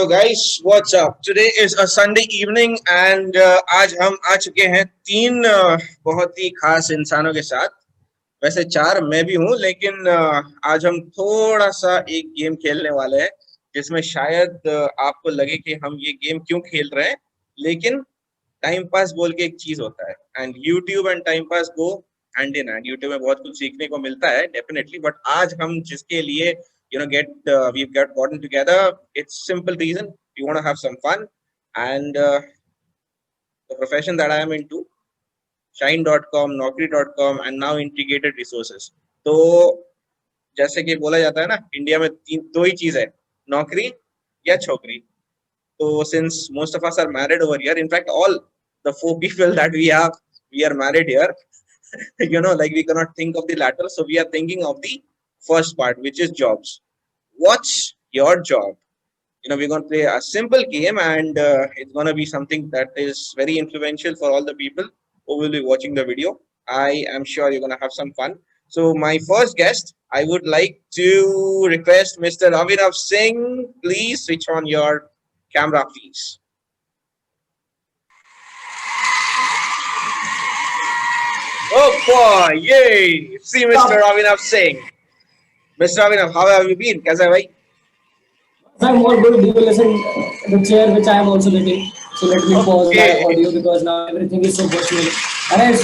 So guys, what's up? Today is a Sunday evening and आज हम आ चुके हैं तीन बहुत ही खास इंसानों के साथ। वैसे चार मैं भी हूँ, लेकिन आज हम थोड़ा सा एक गेम खेलने वाले हैं जिसमें शायद आपको लगे कि हम ये गेम क्यों खेल रहे हैं, लेकिन टाइम पास बोल के एक चीज होता है and YouTube and time pass go hand in hand. YouTube में बहुत कुछ सीखने को मिलता है डेफिनेटली, बट आज हम जिसके लिए we've got gotten together, it's simple reason we want to have some fun and the profession that I am into, shine.com, naukri.com and now integrated resources. तो जैसे कि बोला जाता है ना, इंडिया में दो ही चीज है, नौकरी या छोकरी। So since most of us are married over here, in fact, all the four people that we are married here. Like we cannot think of the latter, so we are thinking of the first part, which is jobs. What's your job? We're going to play a simple game, and it's going to be something that is very influential for all the people who will be watching the video. I am sure you're going to have some fun. So my first guest, I would like to request Mr. Avinav Singh, please switch on your camera, please. Oh boy, yay! See Mr. Avinav Singh. Mr. Avinav, how have you been? Kaisa hai bhai? I'm all good. You will listen the chair which I am also getting. So let me pause my audio because now everything is so virtual. And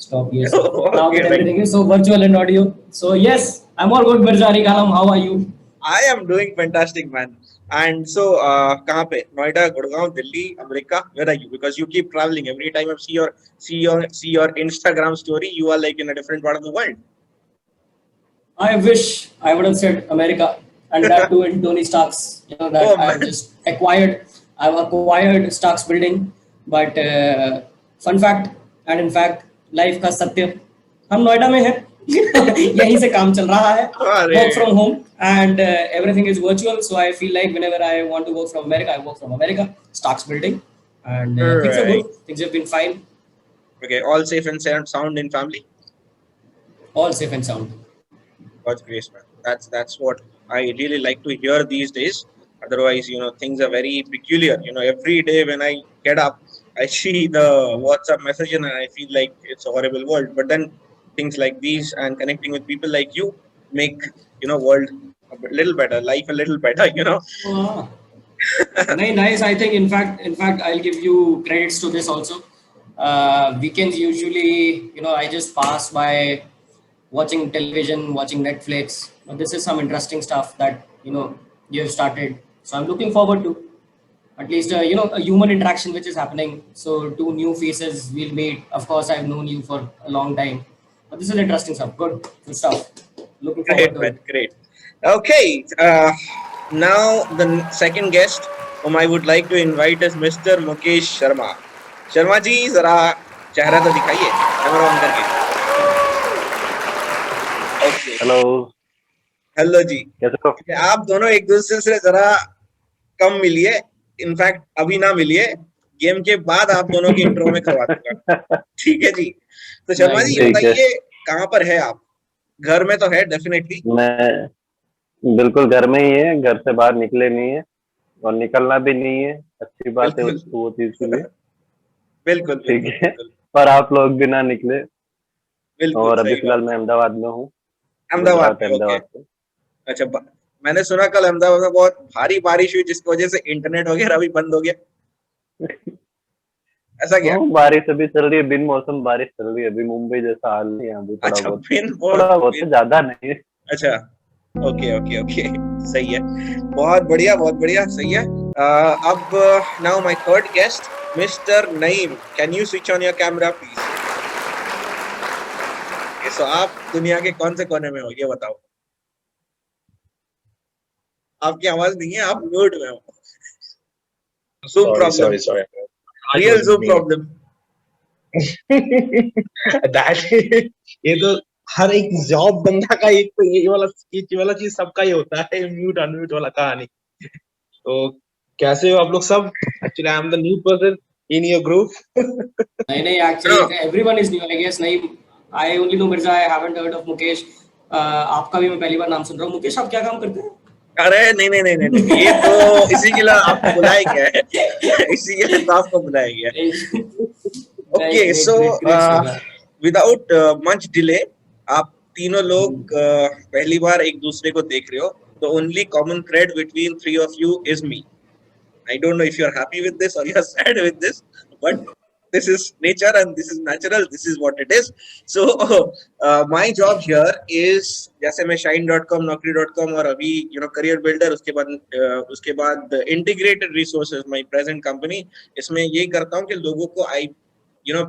stop, yes. Now everything is so virtual and audio. So yes, I'm all good. Mirzari Kalam, how are you? I am doing fantastic, man. And so, कहाँ पे? Noida, Gurgaon, Delhi, America. Where are you? Because you keep traveling. Every time I see your Instagram story, you are like in a different part of the world. I wish I would have said America, and that too in Tony Stark's. I've acquired Stark's building. But fun fact, and in fact, life का सत्य, हम नोएडा में हैं. यहीं से काम चल रहा है. Work from home and everything is virtual. So I feel like whenever I want to work from America, I work from America. Stark's building, and things are good. Things have been fine. Okay, all safe and sound in family. All safe and sound. God's grace, man. That's what I really like to hear these days. Otherwise, things are very peculiar. Every day when I get up, I see the WhatsApp message and I feel like it's a horrible world. But then things like these and connecting with people like you make world a little better, life a little better. Wow. Nice. I think in fact I'll give you credits to this also. Weekends usually I just pass by watching television, watching Netflix. But this is some interesting stuff that you have started. So I'm looking forward to at least a human interaction which is happening. So two new faces we'll meet. Of course, I've known you for a long time, but this is interesting stuff. Good stuff. Looking forward to it. Great. Okay. Now the second guest whom I would like to invite is Mr. Mukesh Sharma. Sharma जी जरा चेहरा तो दिखाइए, camera on करके. Hello जी, कैसे हो? आप दोनों एक दूसरे से जरा कम मिलिए, इनफैक्ट अभी ना मिलिए, गेम के बाद आप दोनों की इंट्रो में करवा दूंगा. ठीक है जी. तो शर्मा जी बताइए, कहाँ पर है आप? घर में तो है डेफिनेटली. मैं बिल्कुल घर में ही है, घर से बाहर निकले नहीं है और निकलना भी नहीं है. अच्छी बात है वो चीज के लिए. बिल्कुल ठीक है, पर आप लोग भी ना निकले. और अभी फिलहाल मैं अहमदाबाद में हूँ. अहमदाबाद से. अच्छा, मैंने सुना कल अहमदाबाद में बहुत भारी बारिश हुई जिसकी वजह से इंटरनेट वगैरह भी बंद हो गया. ऐसा क्या? बारिश अभी चल रही है, बिन मौसम बारिश चल रही है. अभी मुंबई जैसा हाल नहीं है अभी. थोड़ा बहुत ज्यादा नहीं है. अच्छा, ओके, सही है. बहुत बढ़िया, सही है. अब now my third guest mister Naeem. Can you switch on your camera please? So आप दुनिया के कौन से कोने में हो ये बताओ. आपकी आवाज नहीं है, आप म्यूट में हो. Sorry. Real Zoom problem. ये तो हर एक जॉब बंदा का एक तो ये वाला चीज सबका ही होता है, म्यूट अनम्यूट वाला कहानी. तो कैसे हो आप लोग सब? Actually, I am the new person in your group. नहीं, actually everyone is new, I guess. नहीं, I only know Mirza. I haven't heard of Mukesh. आपका भी मैं पहली बार नाम सुन रहा हूँ. मुकेश, आप क्या काम करते हैं? अरे नहीं नहीं नहीं नहीं नहीं, ये तो इसी के लिए आपको बुलाया गया है इसी के लिए तो आपको बुलाया गया है. Nice, Okay, great, so great, great, Shiva. without much delay, आप तीनों लोग पहली बार एक दूसरे को देख रहे हो. The only common thread between three of you is me. I don't know if you're happy with this or you're sad with this, but this is nature and this is natural. This is what it is. So my job here is जैसे मैं shine.com, naukri.com और अभी career builder उसके बाद integrated resources my present company इसमें यही करता हूँ कि लोगों को I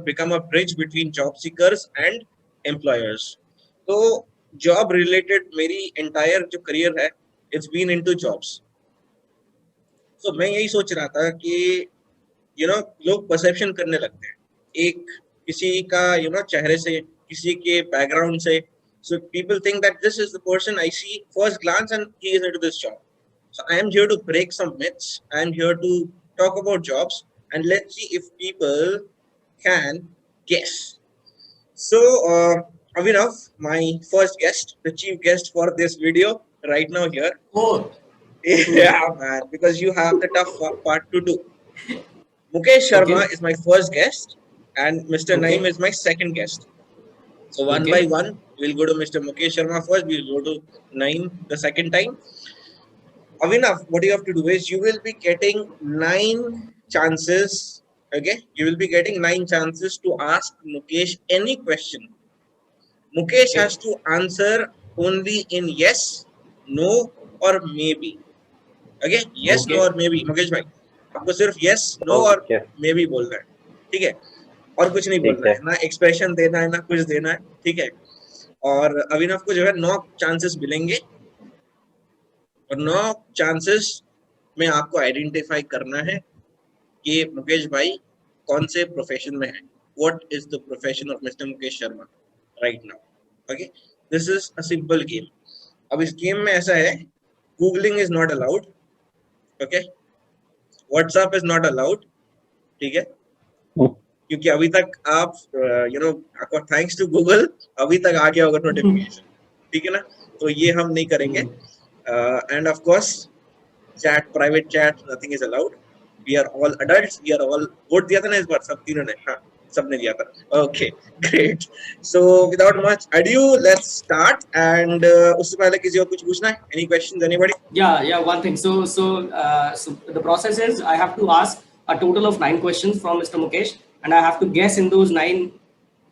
become a bridge between job seekers and employers. तो job related मेरी entire जो career है it's been into jobs. तो मैं यही सोच रहा था कि लोग परसेप्शन करने लगते हैं एक किसी का चेहरे से, किसी के बैकग्राउंड से. So people think that this is the person I see first glance and he is into this job. So I am here to break some myths. I am here to talk about jobs and let's see if people can guess. So Avinav, my first guest, the chief guest for this video right now here. Oh, Yeah, man, because you have the tough part to do. Mukesh Sharma okay, is my first guest, and Mr. Naeem okay, is my second guest. So one by okay, one, we'll go to Mr. Mukesh Sharma first. We'll go to Naeem the second time. Avinav, what you have to do is you will be getting 9 chances. Okay, you will be getting 9 chances to ask Mukesh any question. Mukesh okay, has to answer only in yes, no, or maybe. Okay, yes, no okay, और may be. Mukesh भाई आपको सिर्फ yes, no और okay may be बोलना है. ठीक है, और कुछ नहीं ठीक बोलना है. है, ना एक्सप्रेशन देना है ना कुछ देना है. ठीक है, और अभिनव को जो है 9 चांसेस मिलेंगे और 9 चांसेस में आपको आइडेंटिफाई करना है कि मुकेश भाई कौन से प्रोफेशन में है. What is the profession of mister Mukesh Sharma right now. Okay, this is a simple game. अब इस गेम में ऐसा है, googling is not allowed. Okay, WhatsApp is not allowed. ठीक है, क्योंकि अभी तक आप आपको थैंक्स टू गूगल अभी तक आ गया होगा नोटिफिकेशन. ठीक है ना, तो ये हम नहीं करेंगे. And of course chat, private chat, nothing is allowed. We are all adults, we are all. Vote दिया था ना इस बार सब तीनों ने? हाँ, सबने दिया था. Okay, great. So without much adieu let's start. And उससे पहले किसी और कुछ पूछना है? Any questions anybody? yeah, one thing. So the process is I have to ask a total of 9 questions from Mr. Mukesh, and I have to guess in those 9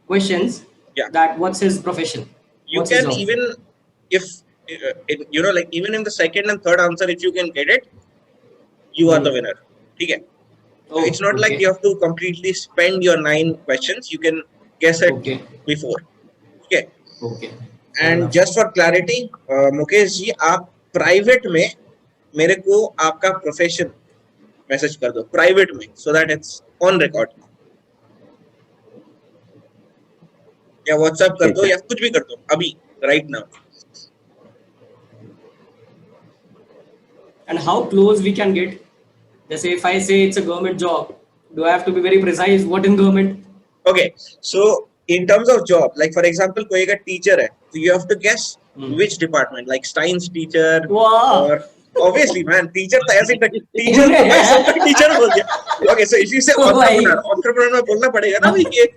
questions Yeah. that what's his profession, You what's his can job. even if like even in the second and third answer if you can get it, you are the winner. ठीक है, so Oh, it's not like okay, you have to completely spend your 9 questions. You can guess it okay, before. ठीक है, okay. Fair and enough. just for clarity, Mukesh ji आप private में मेरे को आपका profession message कर दो प्राइवेट में, so that it's on record. या व्हाट्सएप कर ठीक दो है. या कुछ भी कर दो अभी right now. And how close we can get? Just if I say it's a government job, do I have to be very precise? What in government? Okay, so in terms of job, like for example, कोई अगर teacher है, so you have to guess which department, like science teacher Wow. or obviously man, teacher तो ऐसे teacher तो भाई सबका teacher बोल दिया. Okay, so if you say Oh, entrepreneur, भाई. entrepreneur में बोलना पड़ेगा ना भाई कि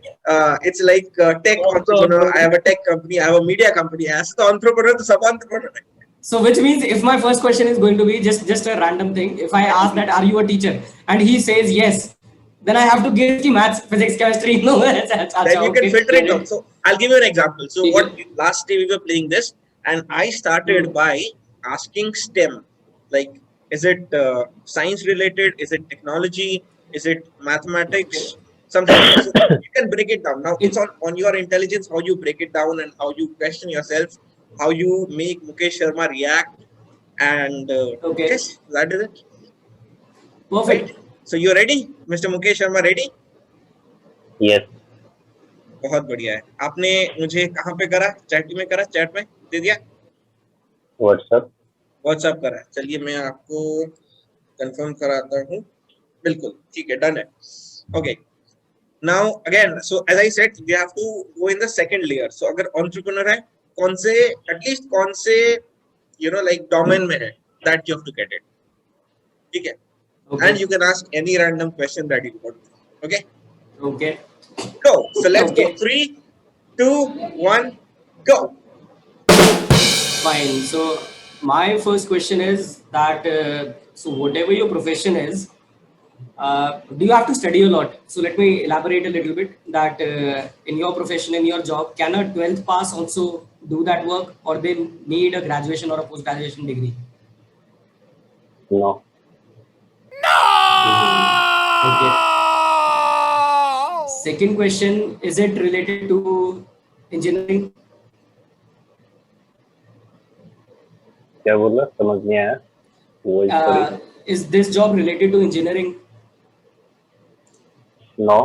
it's like tech entrepreneur, I have a tech company, I have a media company. ऐसे तो entrepreneur तो सब entrepreneur है. So which means if my first question is going to be just a random thing, if I ask that are you a teacher and he says yes, then I have to give the maths, physics, chemistry. No, Then you can filter it down. So I'll give you an example. So ठीक what है. last day we were playing this, and I started by asking STEM, like is it science related, is it technology, is it mathematics, something like that. So you can break it down. Now it's on your intelligence how you break it down and how you question yourself, how you make Mukesh Sharma react, and Okay. yes, that is it. Perfect. So you're ready, Mr. Mukesh Sharma? Ready? Yes. बहुत बढ़िया है. आपने मुझे कहाँ पे करा? Chat में करा? चैट में दे दिया? व्हाट्सएप. व्हाट्सएप करा? चलिए मैं आपको कंफर्म कराता हूँ. बिल्कुल ठीक है, डन है. Okay, now again, so as I said we have to go in the second layer. So अगर एंटरप्रेन्योर है, कौन से एटलीस्ट कौन से लाइक डोमेन में है, that you have to get it. ठीक है? Okay. And you can ask any random question that you want. Okay? Okay. Go. So let's Okay. go. 3, 2, 1, go. Fine. So my first question is that so whatever your profession is, do you have to study a lot? So let me elaborate a little bit that in your profession, in your job, can a 12th pass also do that work, or they need a graduation or a post graduation degree? No. Okay. Second question, is it related to engineering? क्या बोला, समझ नहीं आया. वही sorry. Is this job related to engineering? No.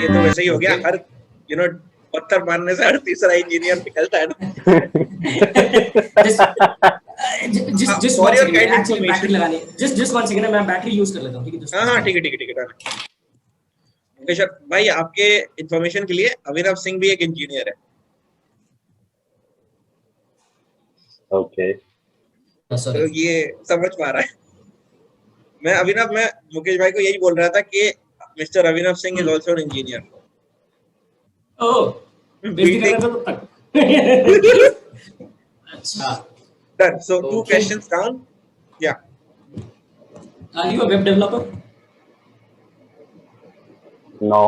ये तो वैसे ही हो गया. Okay. हर पत्थर मारने से हर तीसरा इंजीनियर निकलता है ना. just For one your second. kind Actually, information. battery लगानी है. Just one second. मैं battery use कर लेता हूँ. ठीक है? Just हाँ one हाँ second. ठीक है done. मुकेश भाई, आपके इंफॉर्मेशन के लिए अभिनव सिंह भी एक इंजीनियर है. Okay. तो Sorry. ये समझ पा रहा है. मैं मुकेश भाई को यही बोल रहा था कि mister Abhinav Singh is also an engineer. Oh, बेइज्जती कर बीटेक. रहा था तब तक. अच्छा. Done. So 2 Okay. questions down. Yeah. Are you a web developer? No.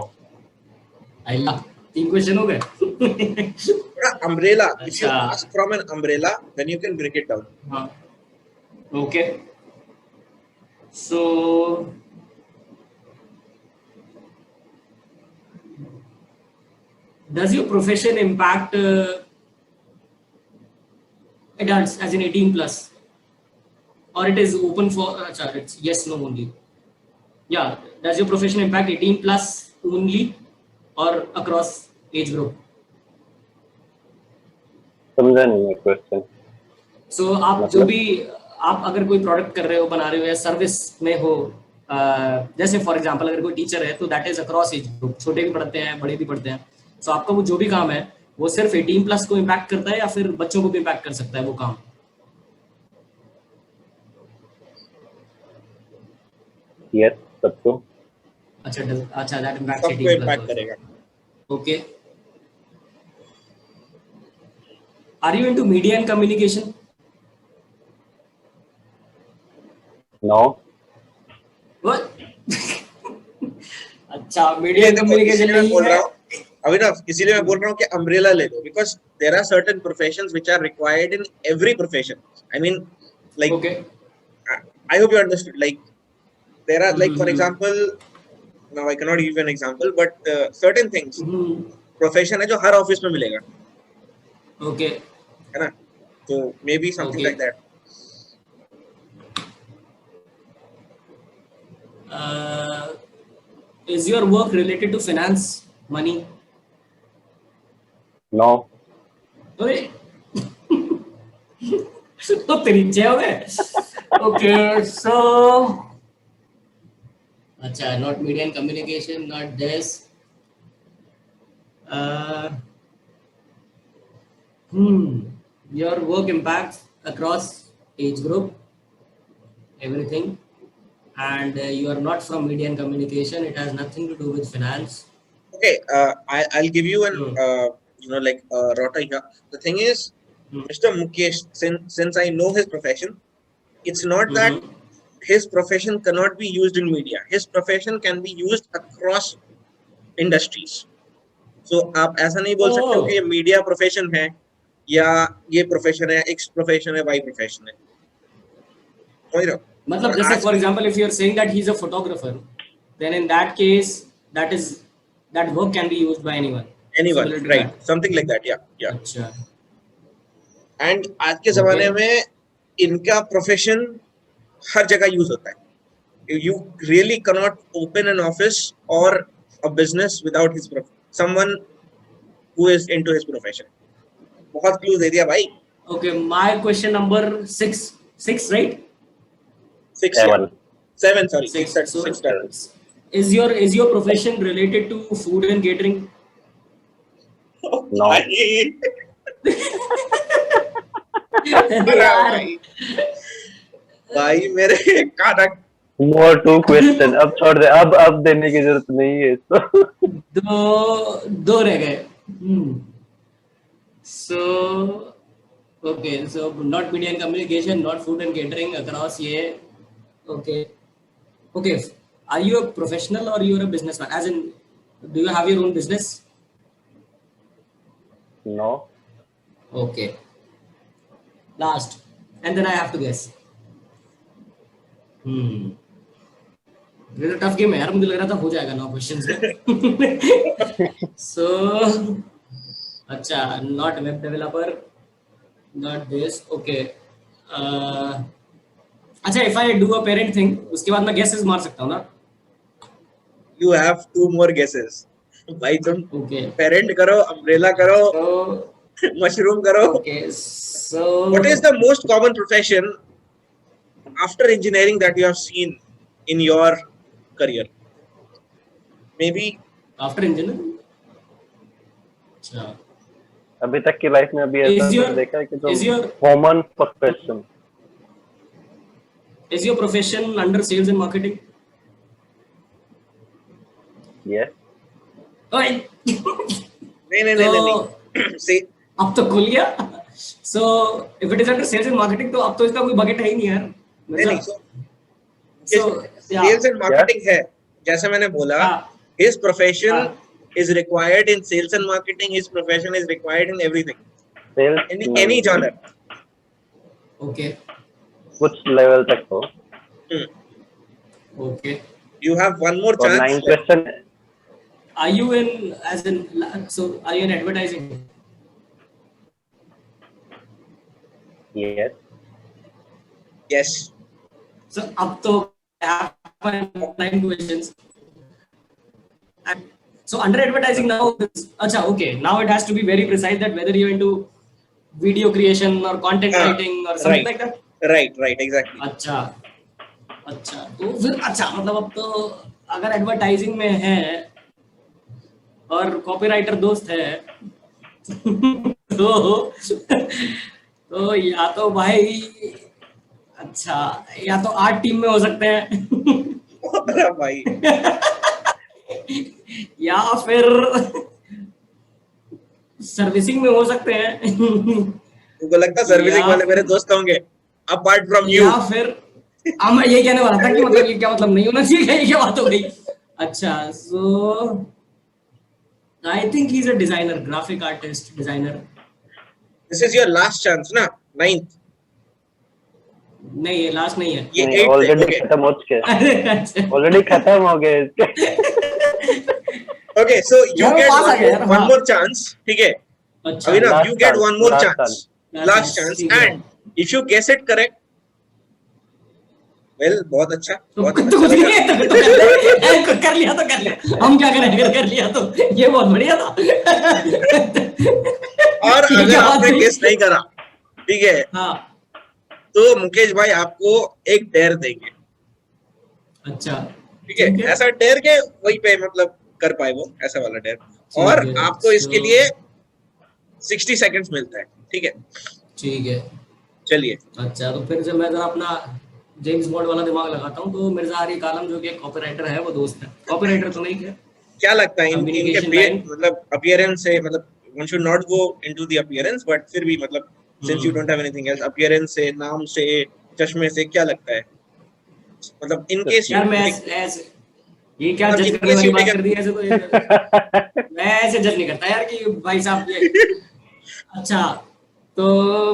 Allah. 3 question हो गए. Umbrella. If you अच्छा. ask from an umbrella, then you can break it down. हाँ. Okay. So does your profession impact adults as in 18 plus, or it is open for it's yes no only? Yeah, does your profession impact 18 plus only or across age group? समझा नहीं मैं question. So आप जो भी आप अगर कोई product कर रहे हो, बना रहे हो या सर्विस में हो, जैसे फॉर एग्जांपल अगर कोई टीचर है तो that is across age group, छोटे भी पढ़ते हैं बड़े भी पढ़ते हैं. सो आपका वो जो भी काम है वो सिर्फ 18 प्लस को इम्पैक्ट करता है या फिर बच्चों को भी इम्पैक्ट कर सकता है वो काम? Yes, सबको. अच्छा दैट इम्पैक्ट सबको 18 इम्पैक्ट प्लस. करेगा. Okay. Are you into media and communication? No. अच्छा, मीडिया एंड कम्युनिकेशन इसीलिए मैं नहीं बोल रहा है. हूँ अभिनव, इसीलिए मैं बोल रहा हूँ कि अम्ब्रेला ले लो, because there are certain professions which are required in every profession. I mean, like, okay. I hope you understood. Like, there are, like, for Mhm. example, now I cannot give you an example, but certain things, profession है जो हर office में मिलेगा, okay. है ना? तो maybe something Okay. like that. Is your work related to finance, money? No. ओए. तो तेरी जय हो गए. ओके. सो अच्छा, not media and communication, not this. Your work impacts across age group, everything, and you are not from media and communication. It has nothing to do with finance. Okay, I'll give you an Hmm. like rota here. The thing is, Hmm. Mr. Mukesh, since I know his profession, it's not that Mhm. his profession cannot be used in media. His profession can be used across industries. So आप ऐसा नहीं बोल सकते हो कि ये media profession है या ये प्रोफेशन है, X प्रोफेशन है, Y प्रोफेशन है. समझ रहे हो? मतलब और जैसे आज for example if you are saying that he is a photographer, then in that case that work can be used by anyone. anyone, Similar to right? that. Something like that, yeah, yeah. अच्छा. And आज के जमाने में इनका profession हर जगह use होता है. You really cannot open an office or a business without his someone who is into his profession. बहुत क्लू दे दिया भाई. Okay, my question number 6, right? 6, yeah. 7, sorry. 6. So 6 turns. is your profession related to food and catering? No. अरे यार भाई भाई मेरे काना more to question, अब छोड़ दे, अब देने की जरूरत नहीं है इसको। दो दो रह गए। So okay, so not media and communication, not food and catering, across ये। Okay okay, are you a professional or you are a businessman, as in do you have your own business? No. Okay, last, and then I have to guess. ये तो tough game है यार, मुझे लग रहा था हो जाएगा 9 क्वेश्चंस में। सो अच्छा, not web developer, not this, okay. अच्छा, if I do a parent thing, उसके बाद मैं गेसेस मार सकता हूँ ना? यू हैव 2 more guesses भाई तुम ओके, पेरेंट करो, अम्ब्रेला करो, सो मशरूम करो। Okay, so What is the most common profession after engineering that you have seen in your career? Maybe after engineering, अच्छा, अभी तक की लाइफ में अभी ऐसा इज योर मैंने देखा है कि जो is your common profession. Is your profession under sales and marketing? Yes. ओए, नहीं नहीं नहीं नहीं See, अब तो खुल गया। So if it is under sales and marketing, तो अब तो इसका कोई बकेट है ही नहीं यार। नहीं नहीं So yeah, sales and marketing है जैसे मैंने बोला हाँ, his profession हाँ, is required in sales and marketing, his profession is required in everything, sales any genre. okay, कुछ लेवल तक हो। okay. You have one more और 9 chance. Question. Are you in, as in, so are you in advertising? Yes. Yes. So अब तो I have 9 questions. And so under advertising now, अच्छा, okay, now it has to be very precise that whether you're into video creation or content हाँ, writing or something right. like that. Right, exactly. अच्छा अच्छा, तो फिर अच्छा, मतलब अब तो अगर एडवर्टाइजिंग में है और कॉपीराइटर दोस्त है तो या तो भाई, अच्छा, या तो आर्ट टीम में हो सकते हैं अरे भाई या फिर सर्विसिंग में हो सकते हैं तुमको लगता है सर्विसिंग या वाले मेरे दोस्त होंगे अपार्ट फ्रॉम यू? या फिर मैं ये कहने वाला था कि मतलब ये क्या मतलब नहीं होना चाहिए, ये क्या बात हो गई। अच्छा, so I think he is a designer, graphic artist, designer. This is your last chance ना, 9th। नहीं, ये लास्ट नहीं है। ये नहीं, 8th है, ऑलरेडी okay. खत्म हो चुके हैं, अच्छा, ऑलरेडी खत्म हो गए इसके। Okay, so you यार, वो get पास आ गया यार, one हाँ। more chance, ठीक है? अच्छा, अभिनव, Last you get chance, one more last chance, chance. last chance, ठीक है। and if you guess it correct, well, बहुत अच्छा, तो बहुत कुछ अच्छा नहीं लगा। है, तो कर लिया तो कर लिया, हम क्या करें अगर कर लिया तो, ये बहुत बढ़िया था। और ये अगर क्या बात आपने हुई? गेस नहीं करा, ठीक है, हाँ, तो मुकेश भाई आपको एक डेयर देंगे, अच्छा, ठीक है? ऐसा डेयर के वही पे मतलब कर पाए वो, ऐसा वाला डेयर, और ठीक है, आपको इसके so- लिए 60 सेकंड्स मिलता है, ठीक है? ठीक है। चलिए। अच्छा, तो फिर जब मैं जरा अपना जेम्स बॉन्ड वाला दिमाग लगाता हूँ, तो मिर्जा आरिफ आलम जो कि एक कॉपीराइटर है, वो दोस्त है, कॉपीराइटर तो नहीं है, क्या लगता है इनके Communication line? मतलब अपीयरेंस से, मतलब one should not go into the appearance, but फिर भी मतलब since you don't have anything else, appearance से, नाम से, चश्मे से क्या लगता है? मतलब in case you यार मैं ऐसे ये क्या मतलब जज in करने case वाली you बात take कर a दी ऐसे, तो मैं ऐसे जज नहीं करता यार कि भाई साहब ये। अच्छा, तो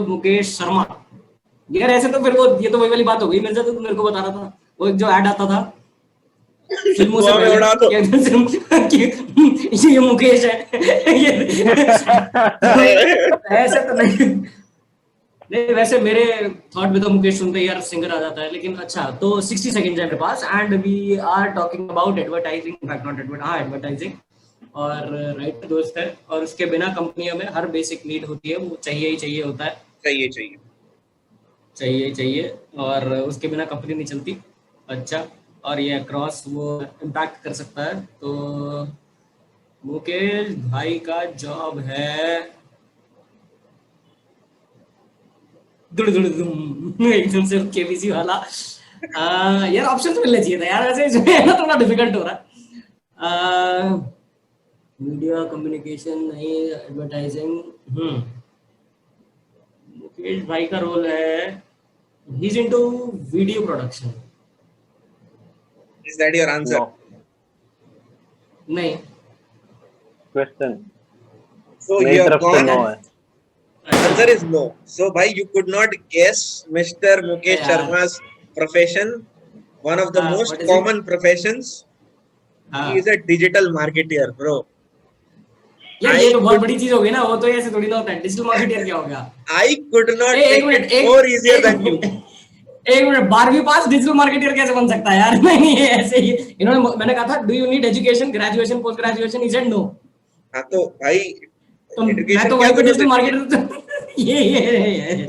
मुकेश शर्मा, यार ऐसे तो फिर वो, ये तो वही वाली बात हो गई मिर्जा, तो मेरे को बता रहा था वो एक जो ऐड आता था फिल्मों से धुआं में पहले उड़ा दो। कि ये मुकेश है ये ऐसे तो नहीं, वैसे मेरे थॉट में तो मुकेश सुनते ही यार सिंगर आ जाता है, लेकिन अच्छा, तो 60 सेकंड्स है मेरे पास, and we are talking about advertising, in fact not advertising, और राइट दोस्त है, और उसके बिना कंपनियों में हर बेसिक नीड होती है, वो चाहिए ही चाहिए होता है, चाहिए, और उसके बिना कंपनी नहीं चलती। अच्छा, और ये अक्रॉस वो इम्पैक्ट कर सकता है, तो मुकेश भाई का जॉब है दुड़ दुड़ दुम एकदम से केबीसी वाला। यार ऑप्शन तो मिलना चाहिए था यार, वैसे जो है ना थोड़ा डिफिकल्ट हो रहा है। मीडिया कम्युनिकेशन नहीं, एडवर्टाइजिंग। मुकेश भाई का रोल है, he is into video production. Is that your answer? No नहीं। क्वेश्चन So मेरी you have तरफ से gone. नो है। Answer is no. So bhai, you could not guess Mr. Mukesh Yeah. Sharma's profession. One of the most what is it? common professions. हाँ He is a digital marketer, bro. यार, I ये तो बहुत could- बड़ी चीज हो गई ना, वो तो ऐसे थोड़ी ना होता है। डिजिटल मार्केटर क्या होगा? I could not एक make minute, it more easier than you. एक मिनट, 12वीं पास डिजिटल मार्केटर कैसे बन सकता है यार? नहीं, ये ऐसे ही इन्होंने, मैंने कहा था do you need education, graduation, post graduation, he said no. हाँ तो भाई तो मैं education तो क्या वहीं पे जरूरत डिजिटल है? मार्केटर ये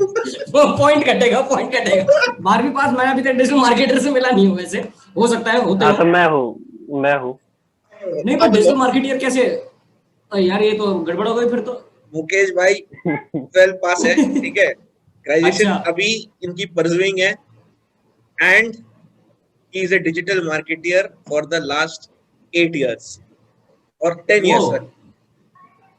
वो पॉइंट कटेगा, पॉइंट कटेगा। 12वीं पास मैं अभी तक डिजिटल मार्केटर से मिला नहीं हूँ, वैसे हो सकता है होते हाँ तो हो। मैं हूँ नहीं, पर डिजिटल मार्केटर कैसे? यार ये तो गड़बड़ हो गई फिर तो। मुकेश भाई 12 पास है, ठीक है, ग्रेजुएशन अच्छा। अभी इनकी परसुइंग है, and he is a digital marketer for the last 8 years और 10 years वो सर।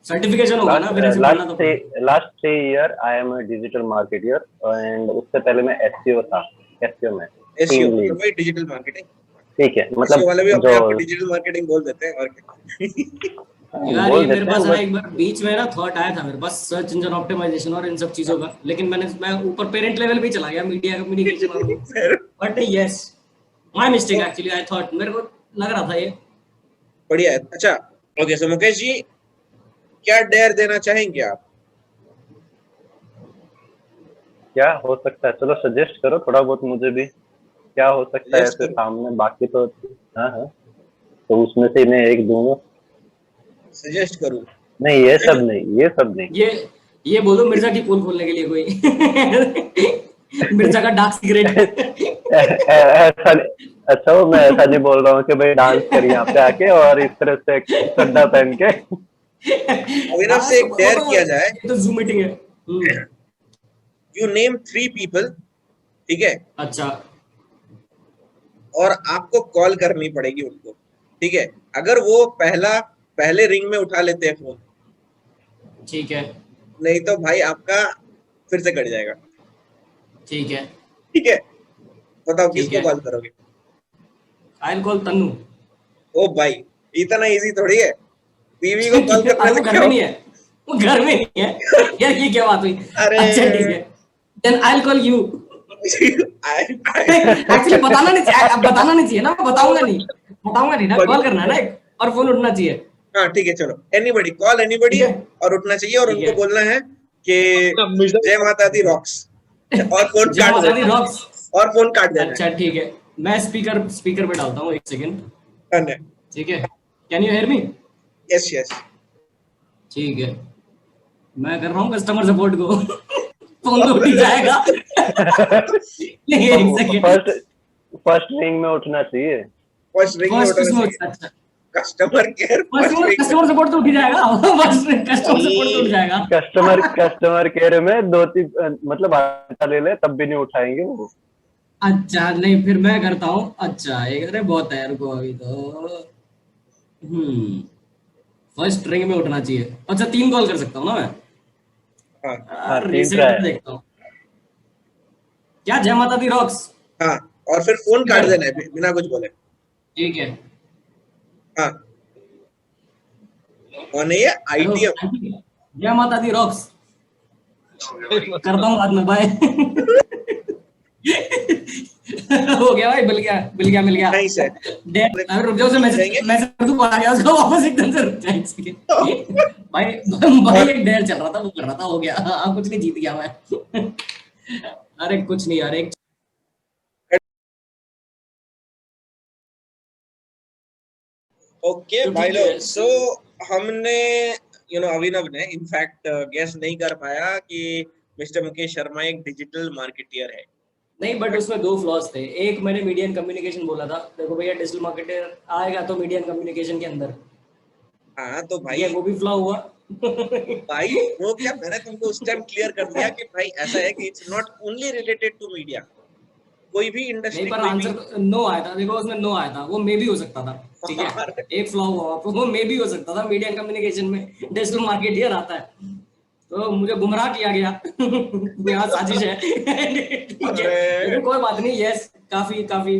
सर्टिफिकेशन होगा ना, फिर ऐसे बोलना तो पड़ेगा। Last 3 year I am a digital marketer and उससे पहले मैं एसईओ था, एसईओ में एसईओ टीम लीड। मतलब भाई डिजिटल मार्केटिंग, ठीक है, एसईओ मतलब वाले भी अपने आप को जो डिजिटल मार्केटिंग बोल देते हैं और क्या। यार बोल ये मेरे देते पास हैं ना बट एक बार बीच में ना थॉट आया था मेरे पास, सर्च इंजन ऑप्टिमाइजेशन और इन सब चीजों का, लेकिन मैं ऊपर पेरेंट लेवल पे ही चला गया, मीडिया कम्युनिकेशन और वो। But yes, my mistake actually, I thought, मेरे को लग रहा था ये। बढ़िया है। अच्छा ओके, सो मुकेश जी क्या डेयर देना चाहेंगे आप? क्या हो सकता है, चलो सजेस्ट करो थोड़ा बहुत मुझे भी, क्या हो सकता है Suggest ऐसे करो। सामने, बाकी तो हाँ हाँ, तो उसमें से मैं एक दूंगा। सजेस्ट करूं? नहीं ये सब नहीं, ये सब नहीं। ये बोलो मिर्जा की पोल खोलने के लिए कोई मिर्जा का डार्क सीक्रेट। ऐसा अच्छा, वो मैं ऐसा नहीं बोल रहा हूँ कि भाई डांस कर यहाँ पे आके और इस तरह से चड्डा पहन के। अविनाश से एक डेयर किया जाए, ये तो जूम मीटिंग है। यू नेम 3 people, ठीक है, अच्छा और आपको कॉल करनी पड़ेगी उनको, ठीक है, अगर वो पहले रिंग में उठा लेते हैं फोन, ठीक है, नहीं तो भाई आपका फिर से कट जाएगा, ठीक है, ठीक है, बताओ ठीक किसको है। कॉल करोगे? I will call Tannu. ओ भाई इतना इजी थोड़ी है, बीवी को कॉल करने अरे वो से घर क्या में हो- नहीं है, वो घर में नहीं है। यार ये क्या बात हुई? अरे। अच्छा ठीक है, then I will call you. I- actually बताना नहीं चाहिए, अब बताना नहीं चाहिए ना, मैं बताऊंगा नहीं ना, कॉल करना है ना एक, और फोन उठना चाहिए। हाँ ठीक है, चलो एनीबडी कॉल एनीबडी, ठीक है। और उठना चाहिए और ठीक उनको है। बोलना है कि मिर्जा जय माता दी रॉक्स, और फोन जय काट माता दी देना, रॉक्स। और फोन काट देना अच्छा ठीक है, मैं स्पीकर पे डालता हूँ, एक सेकंड। है। ठीक है, can you hear me? Yes yes, ठीक है, मैं कर रहा हूँ कस्टमर सपोर्ट को। फोन तो उठ ही जाएगा। नहीं, एक सेकंड, फर्स्ट रिंग में उठना चाहिए। फर्स्ट रिंग में फर्स्ट उठाना किस्मत, चाहिए, अच्छा कस्टमर केयर फर्स्ट रिंग में। कस्टमर सपोर्ट तो उठ ही जाएगा। फर्स्ट कस्टमर सपोर्ट तो उठ जाएगा। कस्टमर केयर में 2-3 मतलब आटा ले ले तब भी नहीं उठाएंगे वो। अच्छा नहीं, फिर मैं करता हूँ। अच्छा एक, अरे बहुत है, रुको अभी तो। फर्स्ट रिंग में उठना चाहिए। अच्छा 3 कॉल कर सकता हूँ ना मैं? हाँ 3 रीसेट ट्राई। पे देखता हूँ। क्या जय माता दी रॉक्स? हाँ, और फिर फोन काट देना है बिना कुछ बोले। ठीक है। हाँ, और नहीं है हेलो, आईटीएम। जय माता दी रॉक्स। करता हूँ बाद में, बाय। हो गया भाई, मिल गया। नहीं सर, अरे रुक जाओ, मैसेज तो आ गया उसका वापस, एकदम से रुक जाए इसके। भाई एक डेयर चल रहा था, वो कर रहा था, हो गया। कुछ नहीं, जीत गया मैं। अरे कुछ नहीं यार, एक ओके तो भाई ठीक है। लोग, सो हमने अभिनव ने इनफैक्ट गेस नहीं कर पाया कि मिस्टर मुकेश शर्मा एक डिजिटल मार्केटियर है। नहीं, बट उसमें 2 फ्लॉज थे। एक, मैंने मीडिया एंड कम्युनिकेशन बोला था, देखो भैया डिजिटल मार्केटर आएगा तो मीडिया एंड कम्युनिकेशन के अंदर, हाँ तो ठीक भाई है, वो भी फ्लॉ हुआ। भाई वो क्या, मैंने तुमको उस टाइम क्लियर कर दिया कि भाई ऐसा है कि it's not only related to media, कोई भी नहीं, इंडस्ट्री, पर कोई भी। आंसर नो आया था, देखो उसमें नो आया था, वो मे भी हो सकता था। ठीक है, एक फ्लॉ हुआ, वो मे भी हो सकता था। मीडिया एंड कम्युनिकेशन में डिजिटल मार्केटियर आता है, तो मुझे गुमराह किया गया। यहाँ साजिश है। ठीक है, अरे लेकिन कोई बात नहीं, यस, काफी काफी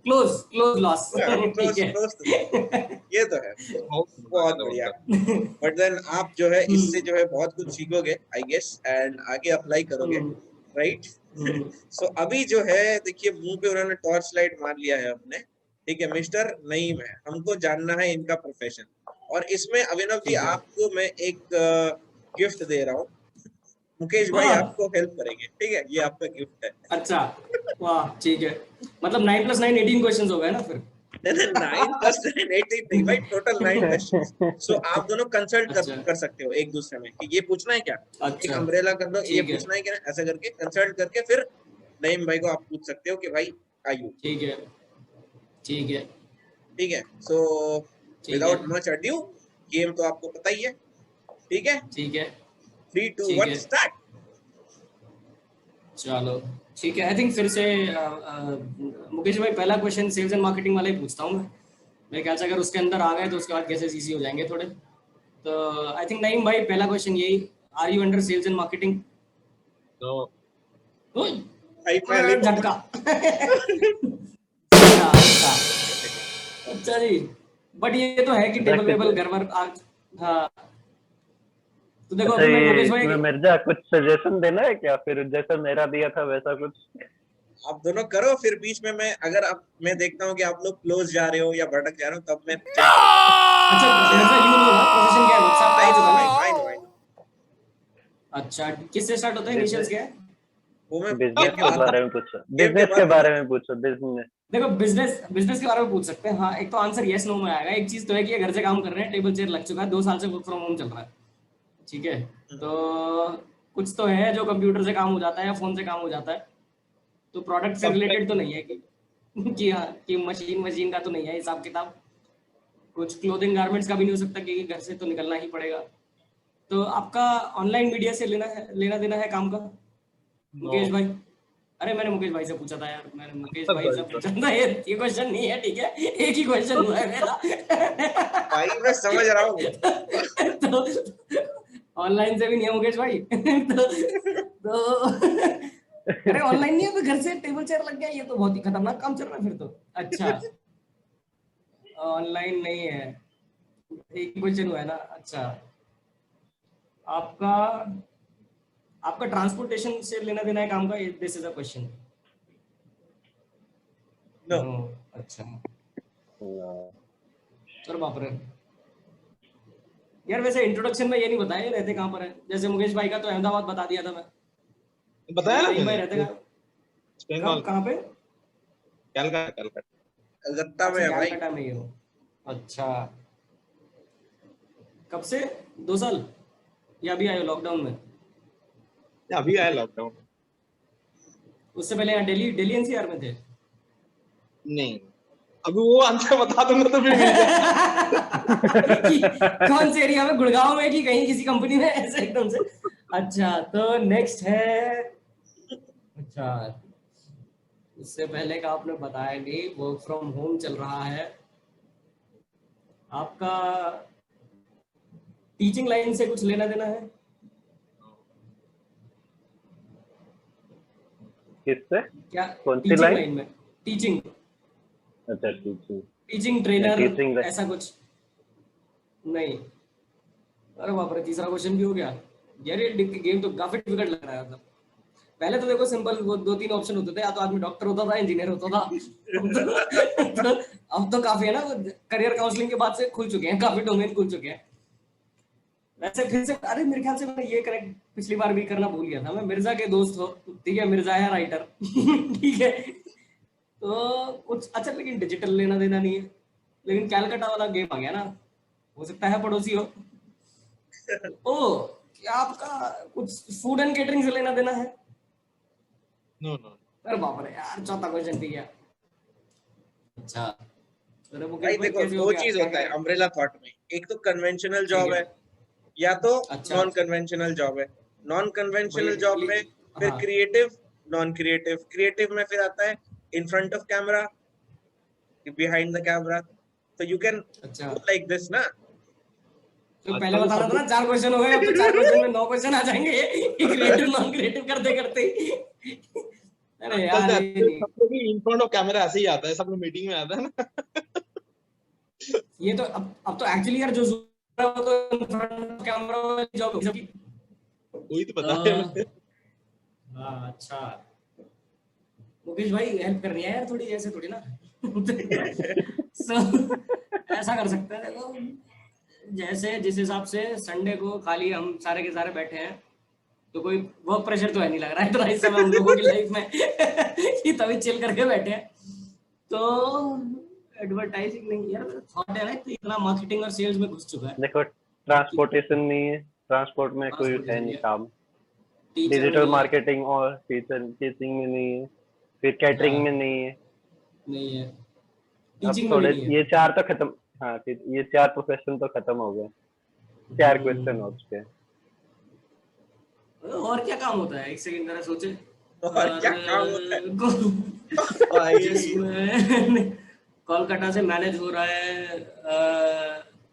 क्लोज, क्लोज लॉस। ठीक क्लोज है। क्लोज तो थे, ये तो है। बहुत बढ़िया। मतलब बट देन आप जो है इससे हम्म, जो है बहुत कुछ सीखोगे आई गेस, एंड आगे अप्लाई करोगे, हम्म, राइट? हम्म, सो अभी जो है देखिए, मुंह पे उन्होंने टॉर्च लाइट मार लिया है अपने। ठीक है मिस्टर नईम है, हमको जानना है इनका प्रोफेशन। और इसमें अभिनव जी ठीक है। आपको मैं एक गिफ्ट दे रहा हूँ। मुकेश भाई वाह, आपको हेल्प करेंगे, ठीक है, ये आपका गिफ्ट है। अच्छा, वाह, ठीक है। मतलब 9 + 9 18 क्वेश्चन हो गए ना फिर। 9 + 9 18 नहीं भाई, टोटल 9 क्वेश्चंस। सो आप दोनों कंसल्ट अच्छा, कर सकते हो एक दूसरे में कि ये पूछना है क्या, एक अच्छा, अम्ब्रेला कर दो, ये ठीक है, पूछना है क्या, ऐसा करके कंसल्ट करके फिर नईम भाई को आप पूछ सकते हो कि भाई आयु। ठीक है, ठीक है, ठीक है, सो ठीक है, विदाउट मच अड्यू, गेम तो आपको पता ही है, ठीक है, ठीक है, 3 2 1 ठीक है, स्टार्ट। चलो, ठीक है। आई थिंक फिर से मुकेश भाई, पहला क्वेश्चन सेल्स एंड मार्केटिंग वाला ही पूछता हूँ मैं। मेरे ख्याल से अगर उसके अंदर आ गए तो उसके बाद केसेस इजी हो जाएंगे थोड़े। तो आई थिंक नईम भाई, पहला क्वेश्चन यही, are you under sales and marketing? No भाई पहले झटका। अच्छा, अच्छा, अच्छा जी। बट ये तो है कि टेबल वेबल घर पर हाँ, तो देखो अच्छा, अभी मैं ये मुकेश भाई। इसमें मिर्जा कुछ सजेशन देना है क्या, फिर जैसा मेरा दिया था वैसा कुछ? आप दोनों करो, फिर बीच में मैं, अगर आप, मैं देखता हूँ कि आप लोग क्लोज जा रहे हो या भटक जा रहे हो, तब मैं चेंज करूंगा। अच्छा, मिर्जा यू नो ना प्रोफेशन क्या है, मुझसे आपको आई आ नो चुका आई ना? No I know I know. अच्छा, किससे स्टार्ट होता है, इनिशियल्स बिजनेस, क्या है? वो मैं गेम बिजनेस के के बाद, बारे में पूछो, गेम के बिजनेस के बाद बारे बताऊँ। में पूछो, बिजनेस। देखो, बिजनेस बिजनेस के बारे में पूछ सकते हैं। हाँ, एक तो आंसर यस नो में आएगा। एक चीज तो है कि ये घर से काम कर रहे हैं, टेबल चेयर लग चुका है, 2 साल से वर्क फ्रॉम होम चल रहा है। ठीक है, तो कुछ तो है जो कंप्यूटर से काम हो जाता है या फोन से काम हो जाता है। तो प्रोडक्ट से सबका रिलेटेड तो नहीं है कि हाँ, कि मशीन मशीन का तो नहीं है हिसाब किताब। कुछ क्लोथिंग गारमेंट्स का भी नहीं हो सकता क्योंकि घर से तो निकलना ही पड़ेगा। तो आपका ऑनलाइन मीडिया से लेना देना है काम का, नो मुकेश भाई? अरे, मैंने मुकेश भाई से पूछा था यार, मैंने मुकेश भाई से सॉरी पूछा था। ये क्वेश्चन नहीं है, ठीक है, एक ही क्वेश्चन हुआ है मेरा। भाई मैं समझ रहा हूँ। तो ऑनलाइन से भी नहीं है मुकेश भाई। तो अरे, ऑनलाइन नहीं है तो घर से टेबल चेयर लग गया, ये तो बहुत ही खतरनाक काम चल रहा है फिर तो। अच्छा, ऑनलाइन नहीं है, एक ही क्वेश्चन हुआ है ना? अच्छा, आपका आपका ट्रांसपोर्टेशन से लेना देना है काम का, this is a question. No. No, अच्छा, सर बाप रे। यार वैसे इंट्रोडक्शन में ये नहीं बताया ये रहते कहाँ पर है। जैसे मुकेश भाई का तो अहमदाबाद बता दिया था मैं, बताया लेकिन ना नईम मैंने, भाई रहते कहाँ? वेस्ट बंगाल, कब, कहाँ पे? कलकत्ता कलकत्ता। कलकत्ता में अच्छा, है भाई। कैलकाटा में ही हो। अच्छा, कब से? 2 साल? या अभी आए हो लॉकडाउन में? अभी आया लॉकडाउन। उससे पहले यहाँ दिल्ली दिल्ली एनसीआर में थे? नहीं, अभी वो आंसर बता दूंगा तो फिर मिल जाएगा। कि कौन से एरिया में, गुड़गांव में कि कहीं किसी कंपनी में, ऐसे एकदम से? अच्छा, तो नेक्स्ट है। अच्छा, उससे पहले का आपने बताया नहीं, वर्क फ्रॉम होम चल रहा है आपका। टीचिंग लाइन से कुछ लेना देना है? किससे? क्या? कौन सी टीचिंग लाइन? लाइन में, टीचिंग, अच्छा, टीचिंग। Teaching trainer, teaching. ऐसा कुछ नहीं? अरे बाप रे, तीसरा क्वेश्चन भी हो गया। यार ये गेम तो काफी डिफिकल्ट लग रहा है मतलब। पहले तो देखो सिंपल, वो 2-3 ऑप्शन होते थे, या तो आदमी डॉक्टर होता था, इंजीनियर होता था। अब तो काफी है ना, करियर काउंसलिंग के बाद से खुल चुके हैं, काफी डोमेन खुल चुके हैं। वैसे फिर से, अरे मेरे ख्याल से मैंने ये करेक्ट पिछली बार भी करना भूल गया था। मैं मिर्जा के दोस्त हो, ठीक है, मिर्जा है राइटर। ठीक है, तो कुछ अच्छा, लेकिन डिजिटल लेना देना नहीं है। लेकिन कैलकाटा वाला गेम आ गया ना, हो सकता है पड़ोसी हो। ओ, क्या आपका कुछ फूड एंड केटरिंग से लेना देना है? नो नो अरे बाप रे यार, चौथा क्वेश्चन भी गया। अच्छा, अरे मुकेश भाई भाई देखो कैसे हो दो गया, चीज क्या होता है करें? अम्ब्रेला थॉट में, एक तो कन्वेंशनल ठीक जॉब है, है, या तो अच्छा, नॉन कन्वेंशनल जॉब है, नॉन कन्वेंशनल वही जॉब में फिर हाँ, क्रिएटिव, नॉन क्रिएटिव, क्रिएटिव में फिर आता है in front of camera, behind the camera, तो यू कैन अच्छा। गो लाइक दिस ना। तो पहले आजकल तो बताना सब था ना, लोग 4 क्वेश्चन हो गए, अब तो 4 क्वेश्चन में 9 क्वेश्चन आ जाएंगे क्रिएटिव नॉन क्रिएटिव करते करते ही। अरे आजकल यार तो ये अच्छे नहीं, सब लोग इन फ्रंट ऑफ कैमरा ऐसे ही आता है, सब लोग मीटिंग में आता है ना। ये तो अब तो एक्चुअली यार जो Zoom है, वो तो फ्रंट कैमरा जॉब होगी सबकी। वही तो बता रहे हैं अ, मैं। हाँ अच्छा, मुकेश भाई हेल्प करनी है यार थोड़ी, ऐसे थोड़ी ना। सो ऐसा कर सकते हैं, देखो जैसे जिस हिसाब से संडे को खाली हम सारे के सारे बैठे हैं, तो कोई वर्क प्रेशर तो है नहीं लग रहा है इतना इस समय हम लोगों की लाइफ में कि तभी चिल करके बैठे हैं। तो एडवर्टाइजिंग नहीं यार, थॉट है ना, तो इतना मार्केटिंग और सेल्स में घुस चुका है देखो, कि ट्रांसपोर्टेशन नहीं है, ट्रांसपोर्ट में कोई है ट्रांसपोर्टेशन नहीं नहीं है, काम, टीचर में डिजिटल नहीं है। मार्केटिंग और टीचिंग में नहीं है, फिर कैटरिंग में हाँ, नहीं है। नहीं है, अब टीचिंग में भी थोड़े नहीं है। ये चार तो खत्म, हाँ ये चार प्रोफेशन तो खत्म हो गए, चार क्वेश्चन हो चुके हैं। और क्या काम होता है, एक सेकंड जरा सोचे। और और क्या काम होता है भाई। जिसमें कोलकाता से मैनेज हो रहा है।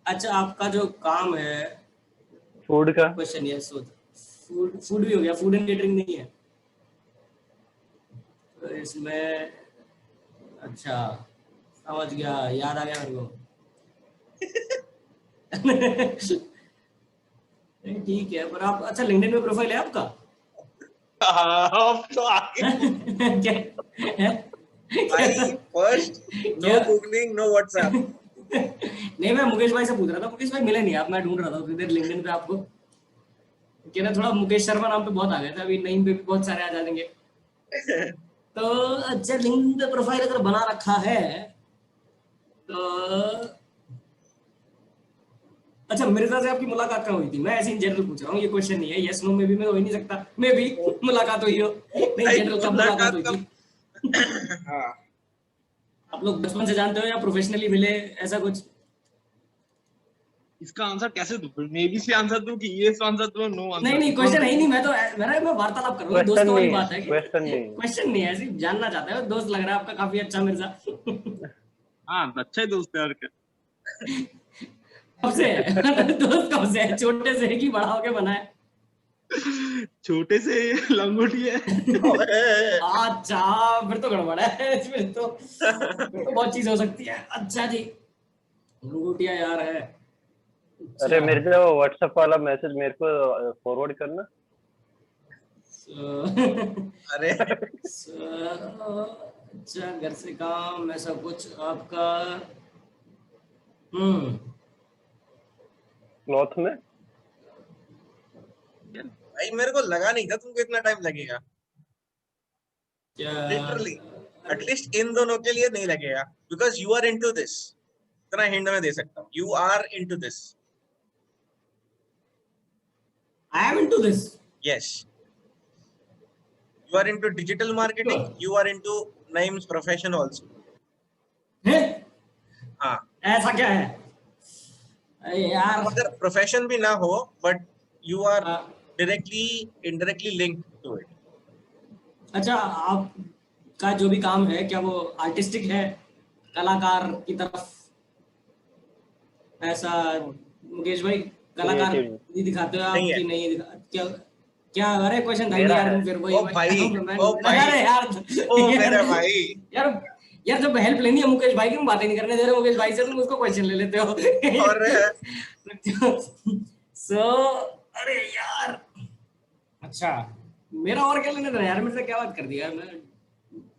अच्छा, आपका जो काम है, फूड का, क्वेश्चन ये सोच, फूड फूड भी हो गया, फूड एंड केटरिंग नहीं है तो इसमें। अच्छा, समझ गया, याद आ गया मेरे को। नहीं, ठीक है, पर आप अच्छा लिंक्डइन में प्रोफाइल है आपका? हाँ, अब तो आगे क्या भाई क्या फर्स्ट नो क्या गूगलिंग, नो व्हाट्सएप। नहीं, मैं मुकेश भाई से पूछ रहा था, मुकेश भाई मिले नहीं आप, मैं ढूंढ रहा था उतनी देर लिंक्डइन पे आपको, कि ना थोड़ा मुकेश शर्मा नाम पे बहुत आ गए थे, अभी नेम पे भी बहुत सारे आ जाएंगे। तो अच्छा, लिंक्डइन पे प्रोफाइल अगर बना रखा है तो अच्छा, मिर्जा से आपकी मुलाकात कहाँ हुई थी? मैं ऐसे इन जनरल पूछ रहा हूँ, ये क्वेश्चन नहीं है, यस नो में भी मैं हो ही नहीं सकता, मे भी मुलाकात हुई हो, नहीं भाई जनरल, कब मुलाकात मुलाकात हुई कब? थी? हाँ, आप लोग बचपन से जानते हो या प्रोफेशनली मिले, ऐसा कुछ? इसका आंसर कैसे दूं? मे बी से आंसर दूं कि ये आंसर दूं, नो नहीं आंसर नहीं, दूं, कौन क्वेश्चन सा है ही दूं? नहीं, मैं तो मैं वार्तालाप कर रहा हूँ, क्वेश्चन दोस्तों वाली नहीं है, बात है कि क्वेश्चन नहीं है। क्वेश्चन नहीं है, सिर्फ जानना चाहते हो, दोस्त लग रहा है आपका काफी अच्छा मिर्जा। हाँ, अच्छा ही दोस्त है और क्या। कब से है? दोस्त कब से है, छोटे से है कि बड़ा होके बना है? छोटे से लंगोटी है। अच्छा, फिर तो गड़बड़ है, फिर तो बहुत चीज हो सकती है। अच्छा जी, लंगोटिया यार है। अरे अच्छा, मेरे जो व्हाट्सएप वाला मैसेज मेरे को फॉरवर्ड करना। so, अरे अच्छा, घर से काम ऐसा कुछ आपका? हम्म, क्लॉथ में। भाई मेरे को लगा नहीं था तुमको इतना टाइम लगेगा, क्या? लिटरली। एटलीस्ट इन दोनों के लिए नहीं लगेगा, because you are into this. इतना हिंट मैं दे सकता हूँ, you are into this. I am into this. Yes, you are into digital marketing, you are into Naeem's profession also. है, हाँ, ऐसा क्या है? अरे यार, अगर प्रोफेशन भी ना हो, but you are ah, directly indirectly linked to it. अच्छा, आपका जो भी काम है, क्या वो आर्टिस्टिक है, कलाकार की तरफ, ऐसा? मुकेश भाई, कलाकार क्रिएटिव ही दिखाते हो नहीं आप है। कि नहीं दिखा, क्या? क्या, अरे क्वेश्चन था ही नहीं मेरा यार, है। तुम फिर वही ओ भाई, ओ भाई, अरे यार, ओ यार मेरा भाई। यार यार, जब हेल्प लेनी है मुकेश भाई की, तुम बातें नहीं करने दे रहे मुकेश भाई से, तुम उसको क्वेश्चन ले लेते हो। और सो अरे यार, अच्छा, मेरा और क्या लेने देना यार, मेरे से क्या बात कर दी यार, मैं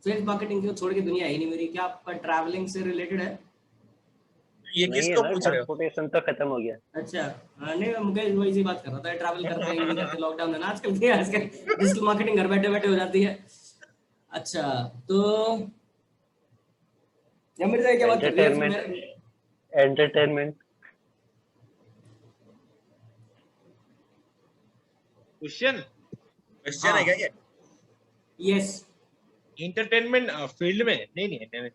सेल्स मार्केटिंग को छोड़ के दुनिया है ही नहीं मेरी। क्या आपका ट्रैवलिंग से रिलेटेड है? ये नहीं है किसको ना, पूछ रहे हो? ट्रांसपोर्टेशन तो खत्म हो गया। अच्छा, हाँ, नहीं, मैं मुकेश भाई से बात कर रहा था, ट्रैवल करते हैं कि नहीं करते, लॉकडाउन है ना आजकल, क्या आजकल डिजिटल मार्केटिंग घर बैठे बैठे हो जाती है। अच्छा, तो या मेरे से क्या बात कर रही है एंटरटेनमेंट, मेरे? एंटरटेनमेंट। क्वेश्चन क्वेश्चन है क्या हाँ, ये? यस। एंटरटेनमेंट फील्ड में नहीं, नहीं entertainment।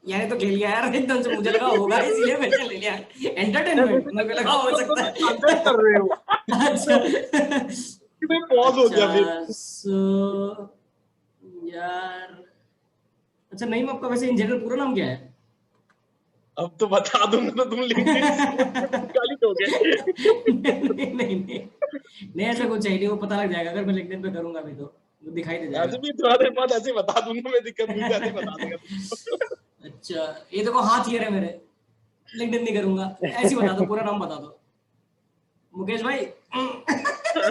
यार ये तो खेल गया यार एकदम से, मुझे लगा होगा इसलिए मैंने ले लिया। एंटरटेनमेंट मेरे को लगा हो सकता अंदर है। कर रहे हो अच्छा मैं पॉज हो गया फिर। अच्छा सो यार, अच्छा नहीं, आपका वैसे इन जनरल पूरा नाम क्या है? अब तो बता दूंगा तो तुम लिंक्डइन गाली दोगे। नहीं नहीं नहीं नहीं, ऐसा कुछ चाहिए नहीं, वो पता लग जाएगा अगर मैं लिंक्डइन पे करूंगा भी तो वो दिखाई दे ऐसे जाएगा। भी थोड़ा देर बाद ऐसे बता दूंगा मैं, दिक्कत नहीं है, ऐसे बता दूंगा तुमको। अच्छा ये देखो हाथ ये रहे मेरे, लिंक्डइन नहीं करूंगा, ऐसे ही बता दो, पूरा नाम बता दो। मुकेश भाई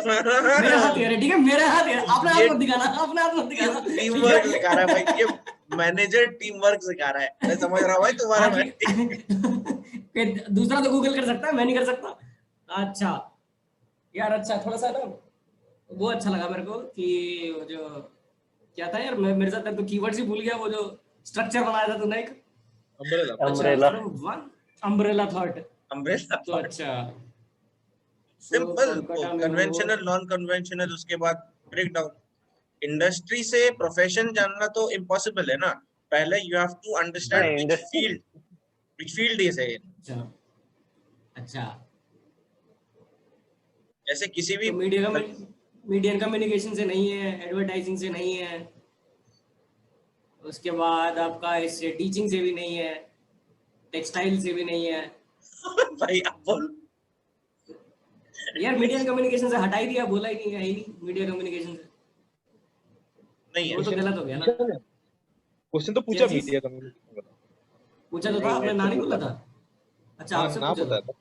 मेरा हाथ ये रहे, ठीक है, मेरा हाथ ये रहे, अपना हाथ मत दिखाना, अपना हाथ मत दिखाना। टीम वर्क सिखा रहा है भाई, ये मैनेजर टीम वर्क सिखा रहा है, मैं समझ रहा हूँ भाई तुम्हारा हाँ, फिर दूसरा तो गूगल कर सकता है, मैं नहीं कर सकता। अच्छा यार, अच्छा थोड़ा सा ना वो अच्छा लगा मेरे को कि वो जो क्या था यार, मेरे साथ तो कीवर्ड्स ही भूल गया, वो जो स्ट्रक्चर बनाया था तूने एक। Umbrella Umbrella. From one umbrella thought. Umbrella तो अच्छा सिंपल, कोलकाता में कन्वेंशनल नॉन कन्वेंशनल, उसके बाद ब्रेक डाउन। इंडस्ट्री से प्रोफेशन जानना तो इम्पॉसिबल है ना, पहले यू हैव टू अंडरस्टैंड नहीं, industry- विच फील्ड इज है। अच्छा अच्छा, जैसे किसी भी तो मीडिया कम्युनिकेशन से नहीं है, एडवर्टाइजिंग से नहीं है, उसके बाद आपका इससे टीचिंग से भी नहीं है, टेक्सटाइल से भी नहीं है। भाई आप बोल, यार मीडिया कम्युनिकेशन से हटा ही दिया, बोला ही नहीं, है ही नहीं मीडिया कम्युनिकेशन से, नहीं वो है तो गलत हो गया ना। क्वेश्चन तो पूछा क्या चीज? मीडिया कम्युनिकेशन का। पूछा तो था नहीं, आपने, मेरे ना से नहीं बोला पूछा था? अच्छा हाँ आपसे ना पूछा पता था। था।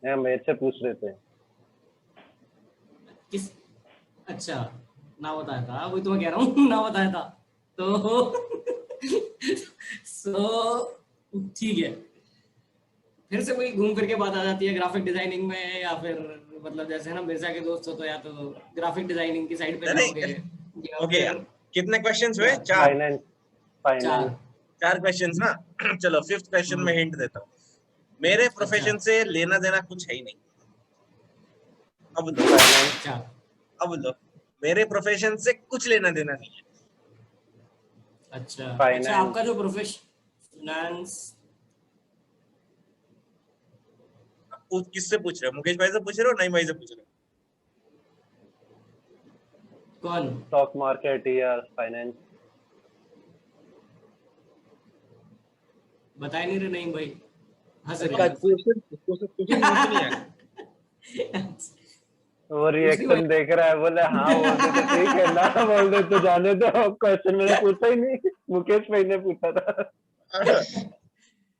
नहीं, मेरे से पूछ रहे थे। किस? अच्छा ना बताया था, वही तो मैं कह रहा हूँ ना बताया था तो सो ठीक है, फिर से वही घूम फिर के बात आ जाती है ग्राफिक डिजाइनिंग में, या फिर मतलब जैसे है ना मिर्जा के दोस्त हो तो या तो ग्राफिक डिजाइनिंग की साइड पे नहीं, जाओगे, या ओके, फिर कितने क्वेश्चंस हुए? क्या? चार, फाइनेंस फाइनेंस चार। चार क्वेश्चंस ना। चलो फिफ्थ क्वेश्चन में हिंट देता हूँ, मेरे अच्छा प्रोफेशन से लेना देना कुछ है ही नहीं। अब लो, फाइनेंस अच्छा अब लो, मेरे प्रोफेशन से कुछ लेना देना नहीं है। अच्छा अच्छा, फाइनेंस आपका जो प्रोफेशनल्स, किससे पूछ रहे हो? मुकेश भाई से पूछ रहे हो, नईम भाई से पूछ रहे हो? कौन? स्टॉक मार्केट या फाइनेंस। बता ही नहीं रहे नहीं भाई, हंस इसका रहे क्वेश्चन मुंह से नहीं आया। हैं। वो रिएक्शन देख रहा है, बोले हाँ बोल दे तो ठीक है, ना बोल दे तो जाने दो। क्वेश्चन मैंने पूछा ही नहीं, मुकेश भाई ने पूछा था।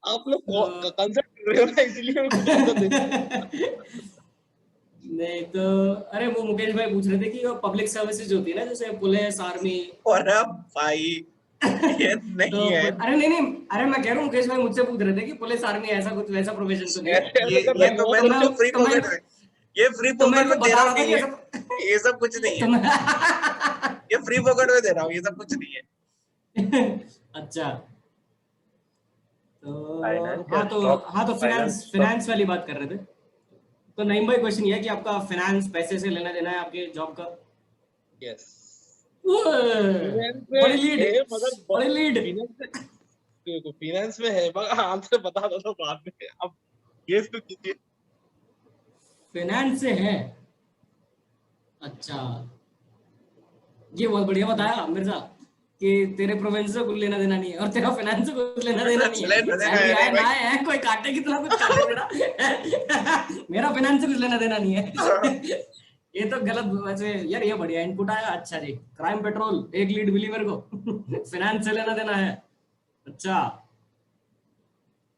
आप लोग कंसर्ट कर रहे हो ना, इसलिए मैं कुछ आंसर दे। नहीं तो अरे वो मुकेश भाई पूछ रहे थे कि वो पब्लिक सर्विसेज होती है ना, जैसे पुलिस आर्मी, और अब भाई ये नहीं तो है, अरे नहीं नहीं, अरे मैं कह रहा हूँ मुकेश भाई मुझसे पूछ रहे थे कि पुलिस आर्मी ऐसा कुछ वैसा प्रोफेशन तो नहीं है। ऐसे ये ऐसे कर ये रहा है तो मैं तो तुमको मैं फ्री तो मैं पॉकेट में, ये फ्री तो मैं पॉकेट इनको में दे बता रहा हूँ रहा था कि कि ये सब कुछ नहीं तो है, मैं ये फ्री पॉकेट में दे रहा हूँ, ये सब कुछ नहीं है। अच्छा फाइनेंस तो या स्टॉक, हाँ तो फाइनेंस फिनेंस फिनेंस वाली बात कर रहे थे। तो नईम भाई क्वेश्चन ये है कि आपका फिनेंस पैसे से लेना देना है आपके जॉब का? यस ओए, फाइनेंस बड़ी में लीड, है मगर बड़ी लीड। फाइनेंस में है मगर आंसर बता दो तो बाद में, अब गेस तो कीजिए। फाइनेंस से है? अच्छा, ये बहुत बढ़िया बताया मिर्जा कि तेरे प्रोविंस से कुछ लेना देना नहीं है और तेरा फाइनेंस से कुछ लेना देना नहीं लेना है, देना सैलरी है आए नहीं ना आए, कोई काटे कितना कुछ काटे, मेरा मेरा फाइनेंस से कुछ लेना देना नहीं है। ये तो गलत वैसे यार, ये बढ़िया इनपुट आया। अच्छा जी, क्राइम पेट्रोल एक लीड मिली मेरे को, फाइनेंस से लेना देना है। अच्छा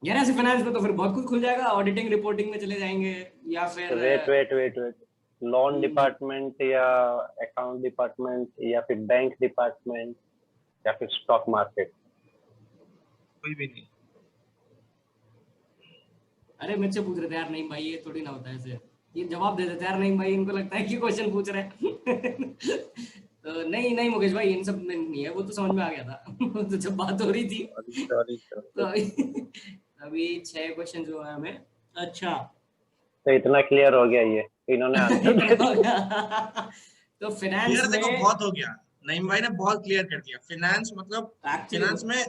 यार, ऐसे फाइनेंस में तो फिर बहुत कुछ खुल जाएगा, ऑडिटिंग रिपोर्टिंग में चले जाएंगे, या फिर वेट लोन डिपार्टमेंट या अकाउंट डिपार्टमेंट या फिर बैंक डिपार्टमेंट या फिर स्टॉक मार्केट। कोई भी नहीं। अरे मुझसे पूछ रहे थे यार, नहीं भाई ये थोड़ी ना होता है ऐसे, ये जवाब दे देते यार नहीं भाई, इनको लगता है कि क्वेश्चन पूछ रहे हैं। तो नहीं नहीं मुकेश भाई, इन सब में नहीं है, वो तो समझ में आ गया था। तो जब बात हो रही थी तो अभी 6 क्वेश्चन जो है हमें। अच्छा तो इतना क्लियर हो गया, ये इन्होंने आंसर दे दिया। तो फाइनेंस क्लियर देखो में बहुत हो गया, नईम भाई ने बहुत क्लियर कर दिया। फिनेंस मतलब एक्चुअली फिनेंस में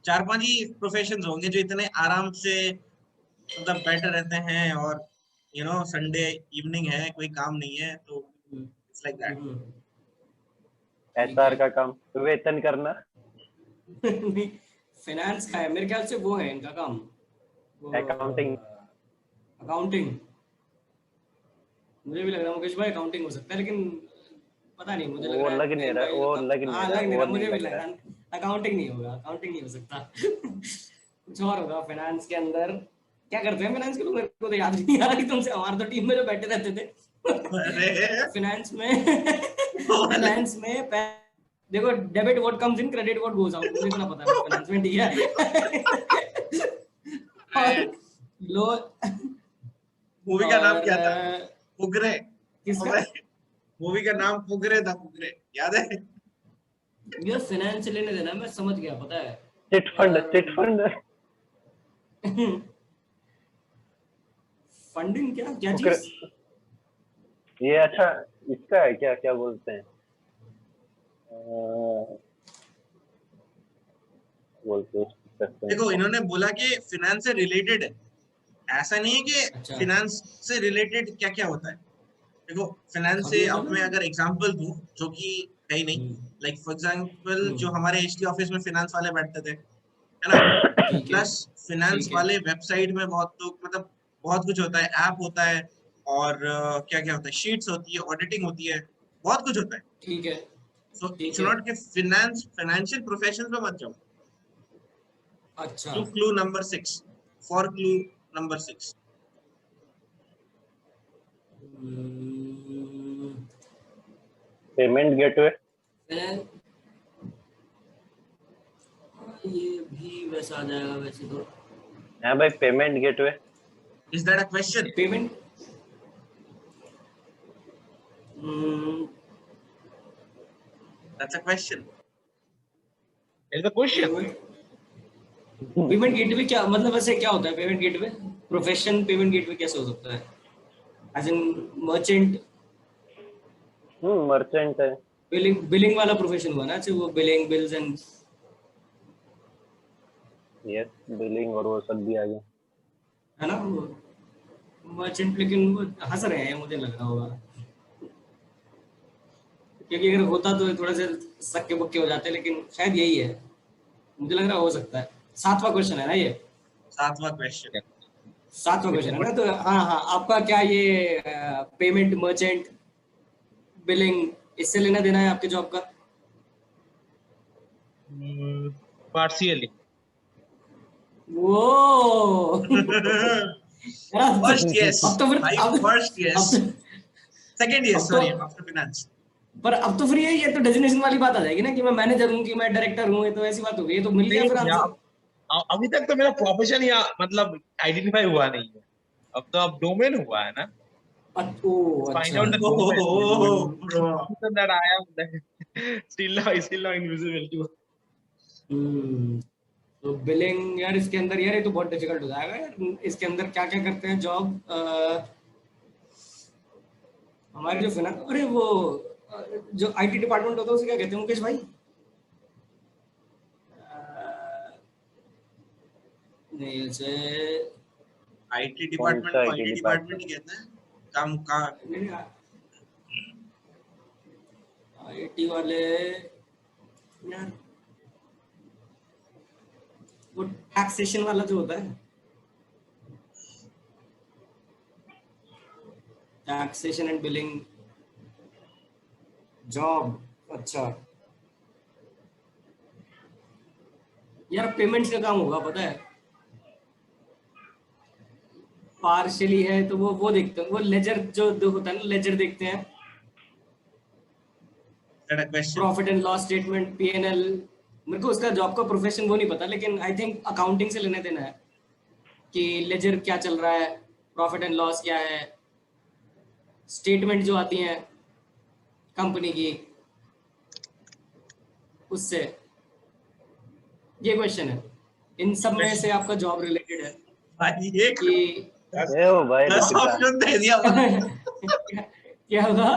चार पांच ही प्रोफेशंस होंगे जो इतने आराम से मतलब बैठे रहते हैं और संडे इवनिंग है, कोई काम नहीं है, तो इट्स लाइक दैट। एचआर का काम वेतन करना। फाइनेंस का है मेरे ख्याल से, वो है इनका काम, Accounting। अकाउंटिंग। मुझे भी लग रहा है मुकेश भाई अकाउंटिंग हो सकता है, लेकिन पता नहीं, मुझे लग वो रहा है लग नहीं रहा, वो लग नहीं हाँ रहा, लग नहीं वो रहा, मुझे नहीं भी लग लग रहा। रहा अकाउंटिंग नहीं होगा, अकाउंटिंग नहीं हो सकता। कुछ और होगा फाइनेंस के अंदर। क्या करते हैं फाइनेंस के लोग, मेरे को तो याद नहीं आ रहा कि तुमसे, हमारे तो टीम में जो बैठे रहते थे अरे फाइनेंस में। फाइनेंस में देखो, debit what comes in, credit what goes out, मुझे इतना पता है फाइनेंस में, ठीक है। और लो, मूवी का नाम और क्या था? फुकरे। किसका? मूवी का नाम फुकरे था, फुकरे, याद है? ये फाइनेंस लेने देना मैं समझ गया, पता है। चिट फंड, और चिट फंड। फंडिंग, क्या क्या ओके, चीज? ये अच्छा इसका है क्या, क्या बोलते हैं, बोलते हैं सकते देखो, हैं। इन्होंने बोला कि फिनेंस से रिलेटेड है, ऐसा नहीं है कि अच्छा, फिनेंस से रिलेटेड क्या क्या होता है। देखो, फाइनेंस से अभी होता अब ना। मैं अगर एग्जांपल दूं, जो कि है ही नहीं, हम्म, लाइक फॉर एग्जांपल जो हम्म, हमारे एचडी ऑफिस में फाइनेंस वाले बैठते थे, है ना? ठीक है, प्लस फाइनेंस ठीक है, वाले वेबसाइट में बहुत लोग, मतलब बहुत कुछ होता है, ऐप होता है, और क्या क्या होता है, शीट्स होती है, ऑडिटिंग होती है, बहुत कुछ होता है। ठीक है, सो ठीक इट्स है। नॉट कि फाइनेंशियल प्रोफेशन में मत जाओ। अच्छा। Clue number 6, for clue number 6। Hmm, payment gateway. मैं- ये भी वैसा आ जाएगा वैसे तो। हाँ भाई, payment gateway. Is that a question? Payment, that's a question. There's a question. Payment, payment gateway क्या मतलब, वैसे क्या होता है payment gateway? Profession payment gateway कैसे हो सकता है? एज इन मर्चेंट, मर्चेंट है। बिलिंग, बिलिंग वाला प्रोफेशन हुआ ना, अच्छा वो billing, bills and, yes, billing और वो सब भी आ गया। है ना वो मर्चेंट। लेकिन वो हंस रहे हैं, मुझे लग रहा होगा, क्योंकि अगर होता तो थोड़ा से सक्के बक्के हो जाते, लेकिन शायद यही है, मुझे लग रहा हो सकता है। सातवां क्वेश्चन है ना ये? सातवां क्वेश्चन। Yeah. सातवां It's क्वेश्चन है good. ना, तो हाँ हाँ, आपका क्या ये पेमेंट, मर्चेंट, बिलिंग, इससे लेना देना है आपके जॉब का? Partially. वो यार, फर्स्ट यस अब तो फिर भाई, फर्स्ट यस। अब तो सेकंड यस, अब तो सॉरी, आफ्टर फाइनेंस। पर अब तो फिर ये तो डेजिग्नेशन वाली बात आ जाएगी ना, कि मैं मैनेजर हूँ कि मैं डायरेक्टर हूँ, ये तो ऐसी बात हो गई, ये तो मिल गया नहीं फिर भैया, आंसर। अभी तक तो मेरा प्रोफेशन या मतलब आइडेंटिफाई हुआ नहीं है। अब तो अब डोमेन हुआ है ना। ओ Find अच्छा। out the domain. Oh The bro, position that I am still not invisible to. हम्म, तो बिलिंग यार, इसके अंदर यार ये तो बहुत डिफिकल्ट हो जाएगा यार, इसके अंदर क्या क्या करते हैं जॉब? हमारे जो फिना, अरे वो जो आईटी डिपार्टमेंट होता है उसे क्या कहते हैं मुकेश भाई? नहीं ऐसे, आईटी कौन डिपार्टमेंट सा को IT IT department he department? कहते हैं। काम का नहीं, आईटी वाले यार, वो टैक्सेशन वाला जो होता है, टैक्सेशन एंड बिलिंग जॉब। अच्छा यार, पेमेंट्स का काम होगा पता है, पार्शियली है तो वो देखते हैं, वो लेजर जो होता है ना, लेजर देखते हैं, question. Profit and loss statement, PNL. मेरे को उसका जॉब का प्रोफेशन वो नहीं पता, लेकिन आई थिंक अकाउंटिंग से लेने देना है, कि लेजर क्या चल रहा है, प्रॉफिट एंड लॉस क्या है, स्टेटमेंट जो आती हैं कंपनी की, उससे। ये क्वेश्चन है, इन सब में से आपका जॉब रिलेटेड है भाई ये कि ए ओ भाई 10 रितिका। ऑप्शन दे दिया। क्या होगा?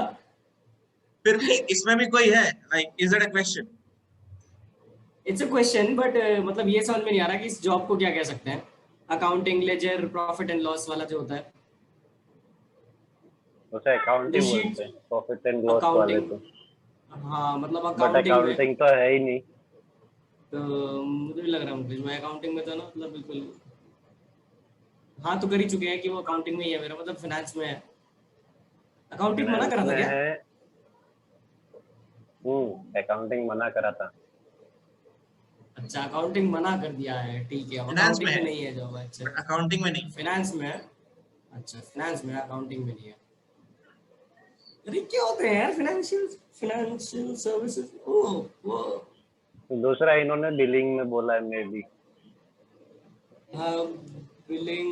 फिर भी इसमें भी कोई है, like is it a question? It's a question but मतलब ये समझ में नहीं आ रहा कि इस जॉब को क्या कह सकते हैं। Accounting, ledger, profit and loss वाला जो होता है, उसे जो अकाउंटिंग शीट बोलते हैं, प्रॉफिट एंड लॉस वाले अकाउंटिंग। तो। हाँ मतलब बट अकाउंटिंग में अकाउंटिंग तो है ही नहीं। तो मुझे भी लग रहा है मुकेश भाई अकाउंटिंग में तो ना मतलब बिल्कुल हाँ तो कर ही चुके हैं कि वो अकाउंटिंग में ही है, मेरा मतलब फाइनेंस में है। अकाउंटिंग मना फाइनेंस करा था में क्या? है। अकाउंटिंग मना करा था। अच्छा अकाउंटिंग मना कर दिया है, ठीक है, फाइनेंस में अकाउंटिंग में है नहीं है जॉब। अच्छा बट अकाउंटिंग में नहीं। फाइनेंस में है। अच्छा फाइनेंस में है, अकाउंटिंग में नहीं है। अरे क्या होते हैं यार फाइनेंशियल फाइनेंशियल सर्विसेज, ओह वो दूसरा इन्होंने बिलिंग में बोला है मे बी। बिलिंग।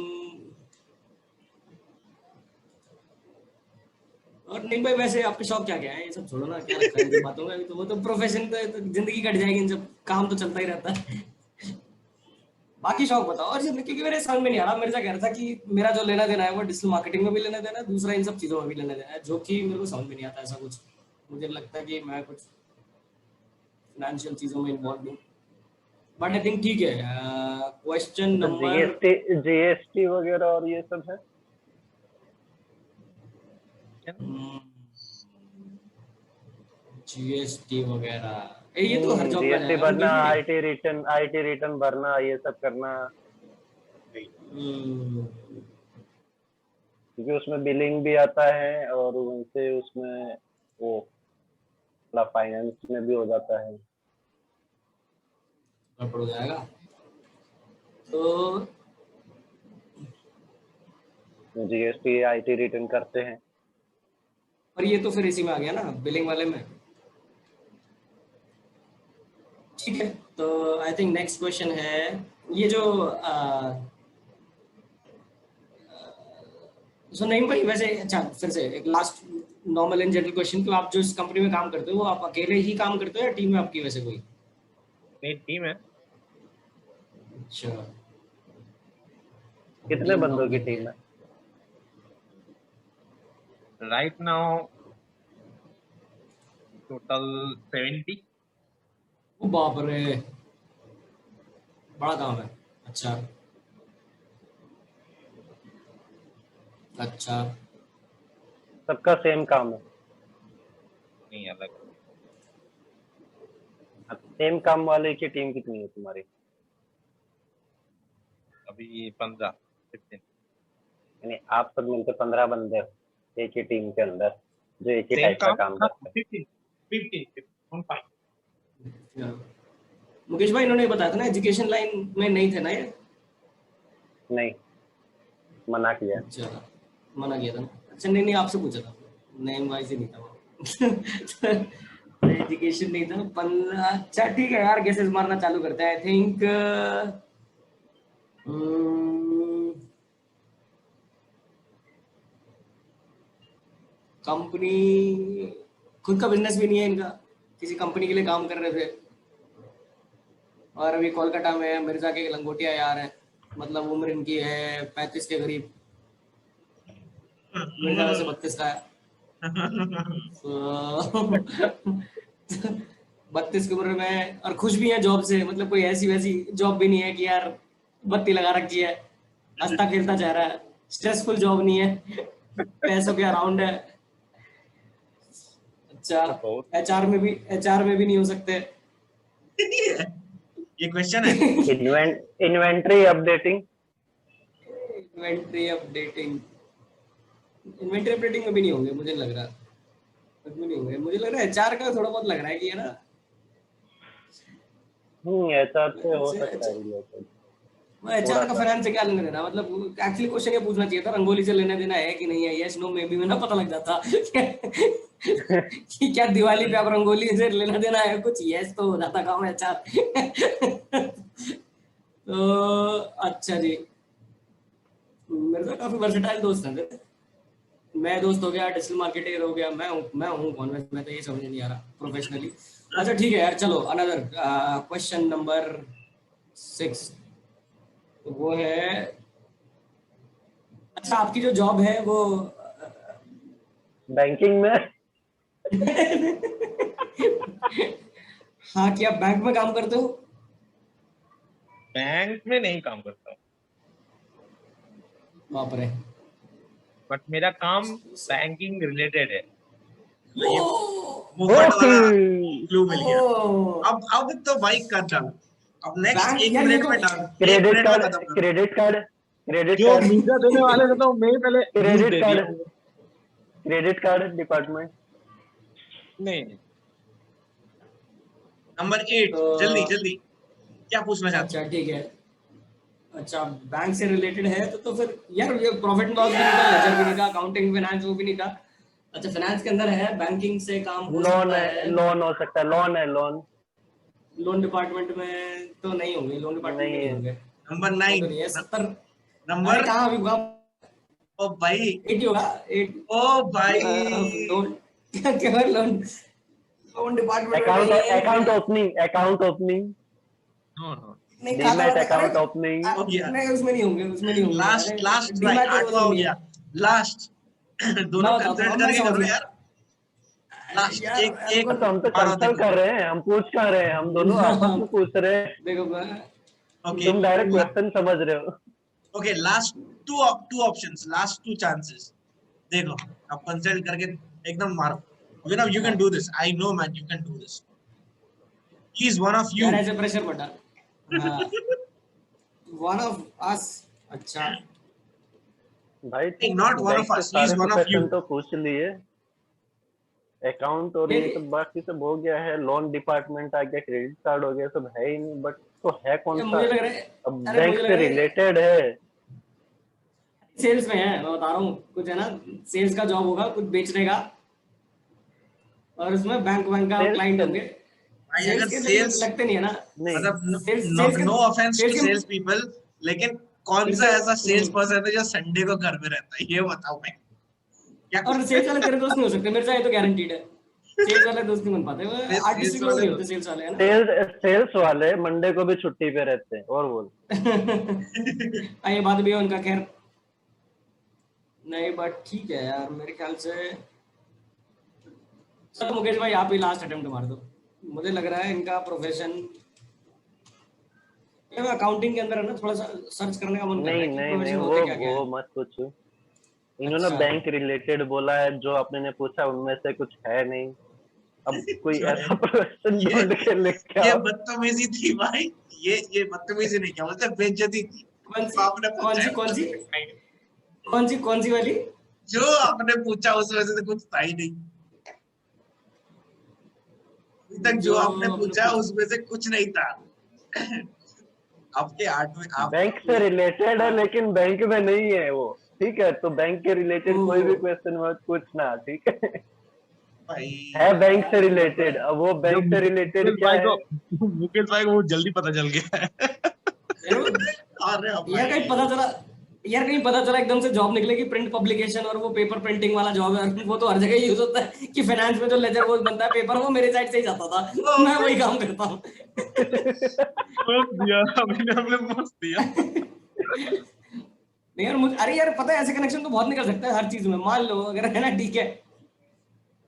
और नहीं भाई वैसे आपके शौक क्या क्या है, ये सब छोड़ो ना, क्या रखा है इन सब बातों में, अभी तो वो तो प्रोफेशन तो जिंदगी कट जाएगी, इन सब काम तो चलता ही रहता है। बाकी शौक बताओ। और क्योंकि मेरे समझ में नहीं आ रहा, मेरे से कह रहा था कि मेरा जो लेना देना है वो डिजिटल मार्केटिंग में भी लेना देना है, दूसरा इन सब चीजों में भी लेना देना है, जो कि मेरे को समझ में नहीं आता ऐसा कुछ। मुझे लगता है कि मैं कुछ फाइनेंशियल चीजों में इन्वॉल्व हूँ, बट आई थिंक ठीक है। क्वेश्चन तो नंबर जीएसटी वगैरह और ये सब है। जीएसटी वगैरह, ये तो हर जॉब में आ जीएसटी जाएगा भरना, मुकेश भाई। आईटी रिटर्न भरना, ये सब करना। हम्म, क्योंकि उसमें बिलिंग भी आता है और उनसे उसमें वो मतलब फाइनेंस में भी हो जाता है। गड़बड़ हो जाएगा तो। जीएसटी आईटी रिटर्न करते हैं। और ये तो फिर इसी में आ गया ना, बिलिंग वाले में। ठीक है, तो आई थिंक नेक्स्ट क्वेश्चन है ये जो सो नहीं भाई वैसे, अच्छा फिर से एक last normal and general question, कि आप जो इस कंपनी में काम करते हो वो आप अकेले ही काम करते हो या टीम में आपकी वैसे कोई? नहीं टीम है। अच्छा कितने टीम बंदों काम की करती टीम है। है? Right now total 70। ओ बाप रे, बड़ा काम है। अच्छा अच्छा। सबका सेम काम है? नहीं अलग। सेम काम वाले की टीम कितनी है तुम्हारी? अभी 15-15। यानी आप सब मिलकर 15 बंदे हो एक ही टीम के अंदर, जो एक ही सेम टाइप का काम। काम हाँ करते 15 मुकेश भाई इन्होंने बताया था ना एजुकेशन लाइन में नहीं थे ना ये? हैं। नहीं, मना किया। अच्छा मना किया था ना? अच्छा नहीं नहीं आपसे पूछा था, नेम वाइज ही नहीं था वो। एजुकेशन नहीं था अच्छा ठीक है यार, गेसेस मारना चालू करते हैं। आई थिंक कंपनी, खुद का बिजनेस भी नहीं है इनका, किसी कंपनी के लिए काम कर रहे थे और अभी कोलकाता में मिर्जा के लंगोटिया यार है, मतलब उम्र इनकी है 35 के करीब, मिर्जा वैसे 32 का है। तो 32 की उम्र में और खुश भी है जॉब से, मतलब कोई ऐसी वैसी जॉब भी नहीं है कि यार बत्ती लगा रखी है, हंसता खेलता चेहरा है, स्ट्रेसफुल जॉब नहीं है, पैसों के अराउंड है। अच्छा बहुत। एचआर में भी नहीं हो सकते। ये क्वेश्चन है। Inventory updating. Inventory updating, inventory updating में भी नहीं होंगे मुझे लग रहा, उसमें नहीं होंगे मुझे लग रहा है। एचआर का थोड़ा बहुत लग रहा है कि है ना। ऐसा से हो सकता अच्छा है रिलेटेड थोड़ा एचआर का सा। फाइनेंस से क्या लेना देना, मतलब एक्चुअली क्वेश्चन ये पूछना चाहिए था रंगोली से लेना देना है कि नहीं है, यस नो मे बी में ना पता लग जाता कि क्या दिवाली पे आप रंगोली से लेना देना है कुछ, यस तो हो जाता काम एचआर। तो अच्छा जी, मेरे तो काफी वर्सेटाइल दोस्त हैं। मैं दोस्त हो गया, डिजिटल मार्केटर हो गया, मैं हूँ कौन, मैं तो ये समझ नहीं आ रहा प्रोफेशनली। अच्छा ठीक है यार, चलो अनदर क्वेश्चन नंबर 6, वो है अच्छा आपकी जो जॉब है वो बैंकिंग में। हाँ, क्या आप बैंक में काम करते हो? बैंक में नहीं काम करता हूँ, बाप रे। बट मेरा काम बैंकिंग रिलेटेड है। मुफ्त वाला ओके। क्लू मिल गया। ओह, अब तो भाई खत्म। अब नेक्स्ट बैंक, एक यार ये मिनट तो में डाल, एक क्रेडिट मिनट में कार्ड, खत्म करो। क्रेडिट कार्ड, क्रेडिट जो कार्ड, मीडिया देने वाले थे तो मैं ही पहले न्यूज क्रेडिट दे कार्ड, दिया। Credit card department. नहीं, नंबर 8, तो जल्दी जल्दी, क्या पूछना चाहते अच्छा ठीक है। अच्छा, बैंक से रिलेटेड है तो फिर यार ये प्रॉफिट एंड लॉस भी नहीं था, लेजर भी नहीं था, अकाउंटिंग फाइनेंस वो भी नहीं था। अच्छा, फाइनेंस के अंदर है, बैंकिंग से काम हो लोन सकता है, है। लोन हो सकता है, लोन है, लोन लोन डिपार्टमेंट में तो नहीं होंगे, लोन डिपार्टमेंट में नहीं नहीं है। होंगे। हो? नंबर वो 9, तो नहीं है। 70। अरे नंबर, कहाँ अभी हुआ, ओ भाई, 80 होगा, 8। ओ भाई, लोन क्या लोन, लोन डिपार्टमेंट में अकाउंट, नहीं है। Account opening, account opening, no no, नहीं, खाता डीमैट वाला, अरे अकाउंट ओपनिंग। हो गया। नहीं उसमें नहीं होंगे, उसमें नहीं होंगे। अरे लास्ट लास्ट ट्राई, डीमैट और वो 8वां सब हो नहीं गया, है। लास्ट। मैं दोनों बताता हूँ, कंसल्ट अब मैं करके समझ करो गया। यार। लास्ट यार एक एक तो हम तो मारो, कंसल्ट देखो। कर रहे हैं, हम पूछ कर रहे हैं, हम दोनों आपस में पूछ रहे हैं। देखो मैं ओके, तुम डायरेक्ट क्वेश्चन समझ रहे हो। Okay, last two options, last to chances. देखो, अब कंसल्ट करके एकदम मारो। You can do this. I know, man, you can do this. He is one of you. यार ऐसे प्रेशर पड़ा। हाँ, वन ऑफ अस। अच्छा, भाई Not one बैंक of के us. He सारे is तो one of क्वेश्चन you. तो पूछ लिए, अकाउंट और ये सब बाकी सब हो गया है, लोन डिपार्टमेंट आ गया, क्रेडिट कार्ड हो गया, सब है ही नहीं, बट तो है कौन ये सा? मुझे लग रहा है, अब अरे बैंक मुझे लग से रहा है रिलेटेड है। सेल्स में है, मैं बता रहा हूँ कुछ है ना। सेल्स का जॉब होगा, कुछ बेचने का, और उसमें बैंक बैंक का सेल्स क्लाइंट का होंगे। भाई, सेल्स अगर के लेकिन सेल्स, लगते नहीं है ना। नहीं, मतलब सेल्स सेल्स के नो ऑफेंस सेल्स टू के सेल्स पीपल, लेकिन कौन सा बिल्कुल, ऐसा सेल्स पर्सन है जो संडे को घर में रहता है, ये बताओ भाई। क्या और सेल्स वाले तेरे दोस्त नहीं हो सकते मेरे साथ, ये तो गारंटीड है। सेल्स वाले दोस्त नहीं बन पाते, वो सेल्स आर्टिस्टिक लोग वाले नहीं तो होते सेल्स वाले, है ना। सेल्स वाले मंडे को भी छुट्टी पे रहते हैं, और बोल। ये बात भी है उनका, खैर। नहीं बट ठीक है यार, मेरे ख्याल से सर मुकेश भाई आप ही लास्ट अटेम्प्ट मार दो। मुझे लग रहा है इनका प्रोफेशन, अकाउंटिंग के अंदर है ना, थोड़ा सा सर्च करने का मन कर रहा नहीं है कि नहीं नहीं, प्रोफेशन होते क्या क्या है। वो मत पूछो। इन्होंने अच्छा, बैंक रिलेटेड बोला है, जो आपने ने पूछा उनमें से कुछ है नहीं। अब कोई जो है, ऐसा प्रोफेशन ये ढूंढ के लेके ये आओ। बदतमीजी थी भाई। ये बदतमीजी नहीं, क्या बोलते हैं, बेइज्जती थी। कौन सी, आपने कौन पूछा सी, है कौन उसमें सी, से कुछ नहीं। कौन सी वाली। जो आपने पूछा उसमें से तो कुछ था ही नहीं। अभी तक जो जो आपने अपने पूछा पूछ, उसमें से कुछ नहीं था। आपके 8वें आप बैंक से रिलेटेड है लेकिन बैंक में नहीं है वो, ठीक है? तो बैंक के रिलेटेड कोई भी क्वेश्चन मत पूछना, ठीक है? भाई, है बैंक से यार ये बहुत रिलेटेड, बड़ा अब वो जो बैंक से रिलेटेड क्या है? मुकेश भाई को बहुत जल्दी पता चल गया है। यार वो, अरे यार कहीं भाई, पता चला, यार कहीं पता चला एकदम से जॉब निकलेगी प्रिंट पब्लिकेशन और वो पेपर प्रिंटिंग वाला जॉब है, वो तो हर जगह यूज होता है कि फाइनेंस में जो लेजर वो बनता है पेपर, वो मेरे साइड से ही जाता था। ओ मैं वही काम करता हूँ। मस्त दिया अभी हमने, मस्त दिया। नहीं यार मुझे, अरे यार पता है ऐसे कनेक्शन तो बहुत निकल सकता है हर चीज में। मान लो अगर है ना, ठीक है,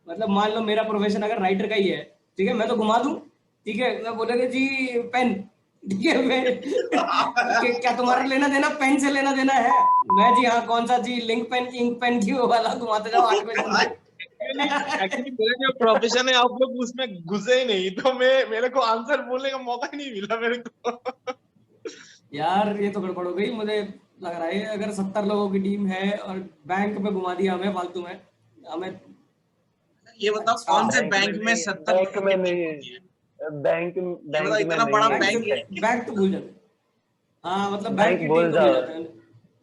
मतलब मान लो मेरा प्रोफेशन अगर राइटर का ही है, ठीक है, मैं तो घुमा दूं, ठीक है, मैं बोलेगा जी पेन, ठीक है, मैं क्या तुम्हारा लेना देना पेन से लेना देना है। मैं जी हाँ, कौन सा जी, लिंक पेन, इंक पेन की वो वाला, घुमाते जाओ 8 क्वेश्चन पे। एक्चुअली मेरा जो प्रोफेशन है आप लोग उसमें घुसे ही नहीं, तो मेरे को आंसर बोलने का मौका ही नहीं मिला मेरे को। यार ये तो गड़बड़ हो गई, मुझे लग रहा है अगर 70 लोगों की टीम है और बैंक में घुमा दिया हमें फालतू में, हमें। ये बताओ अच्छा, कौन से बैंक में बैंक में नहीं है, 70 बैंक लोगों की में टीम नहीं होती है? है, बैंक ये बताओ, बैंक में इतना नहीं बड़ा है। बैंक है। बैंक तो भूल जाते, हाँ मतलब बैंक बैंक की टीम बोल तो भूल जाओ। जाते हैं।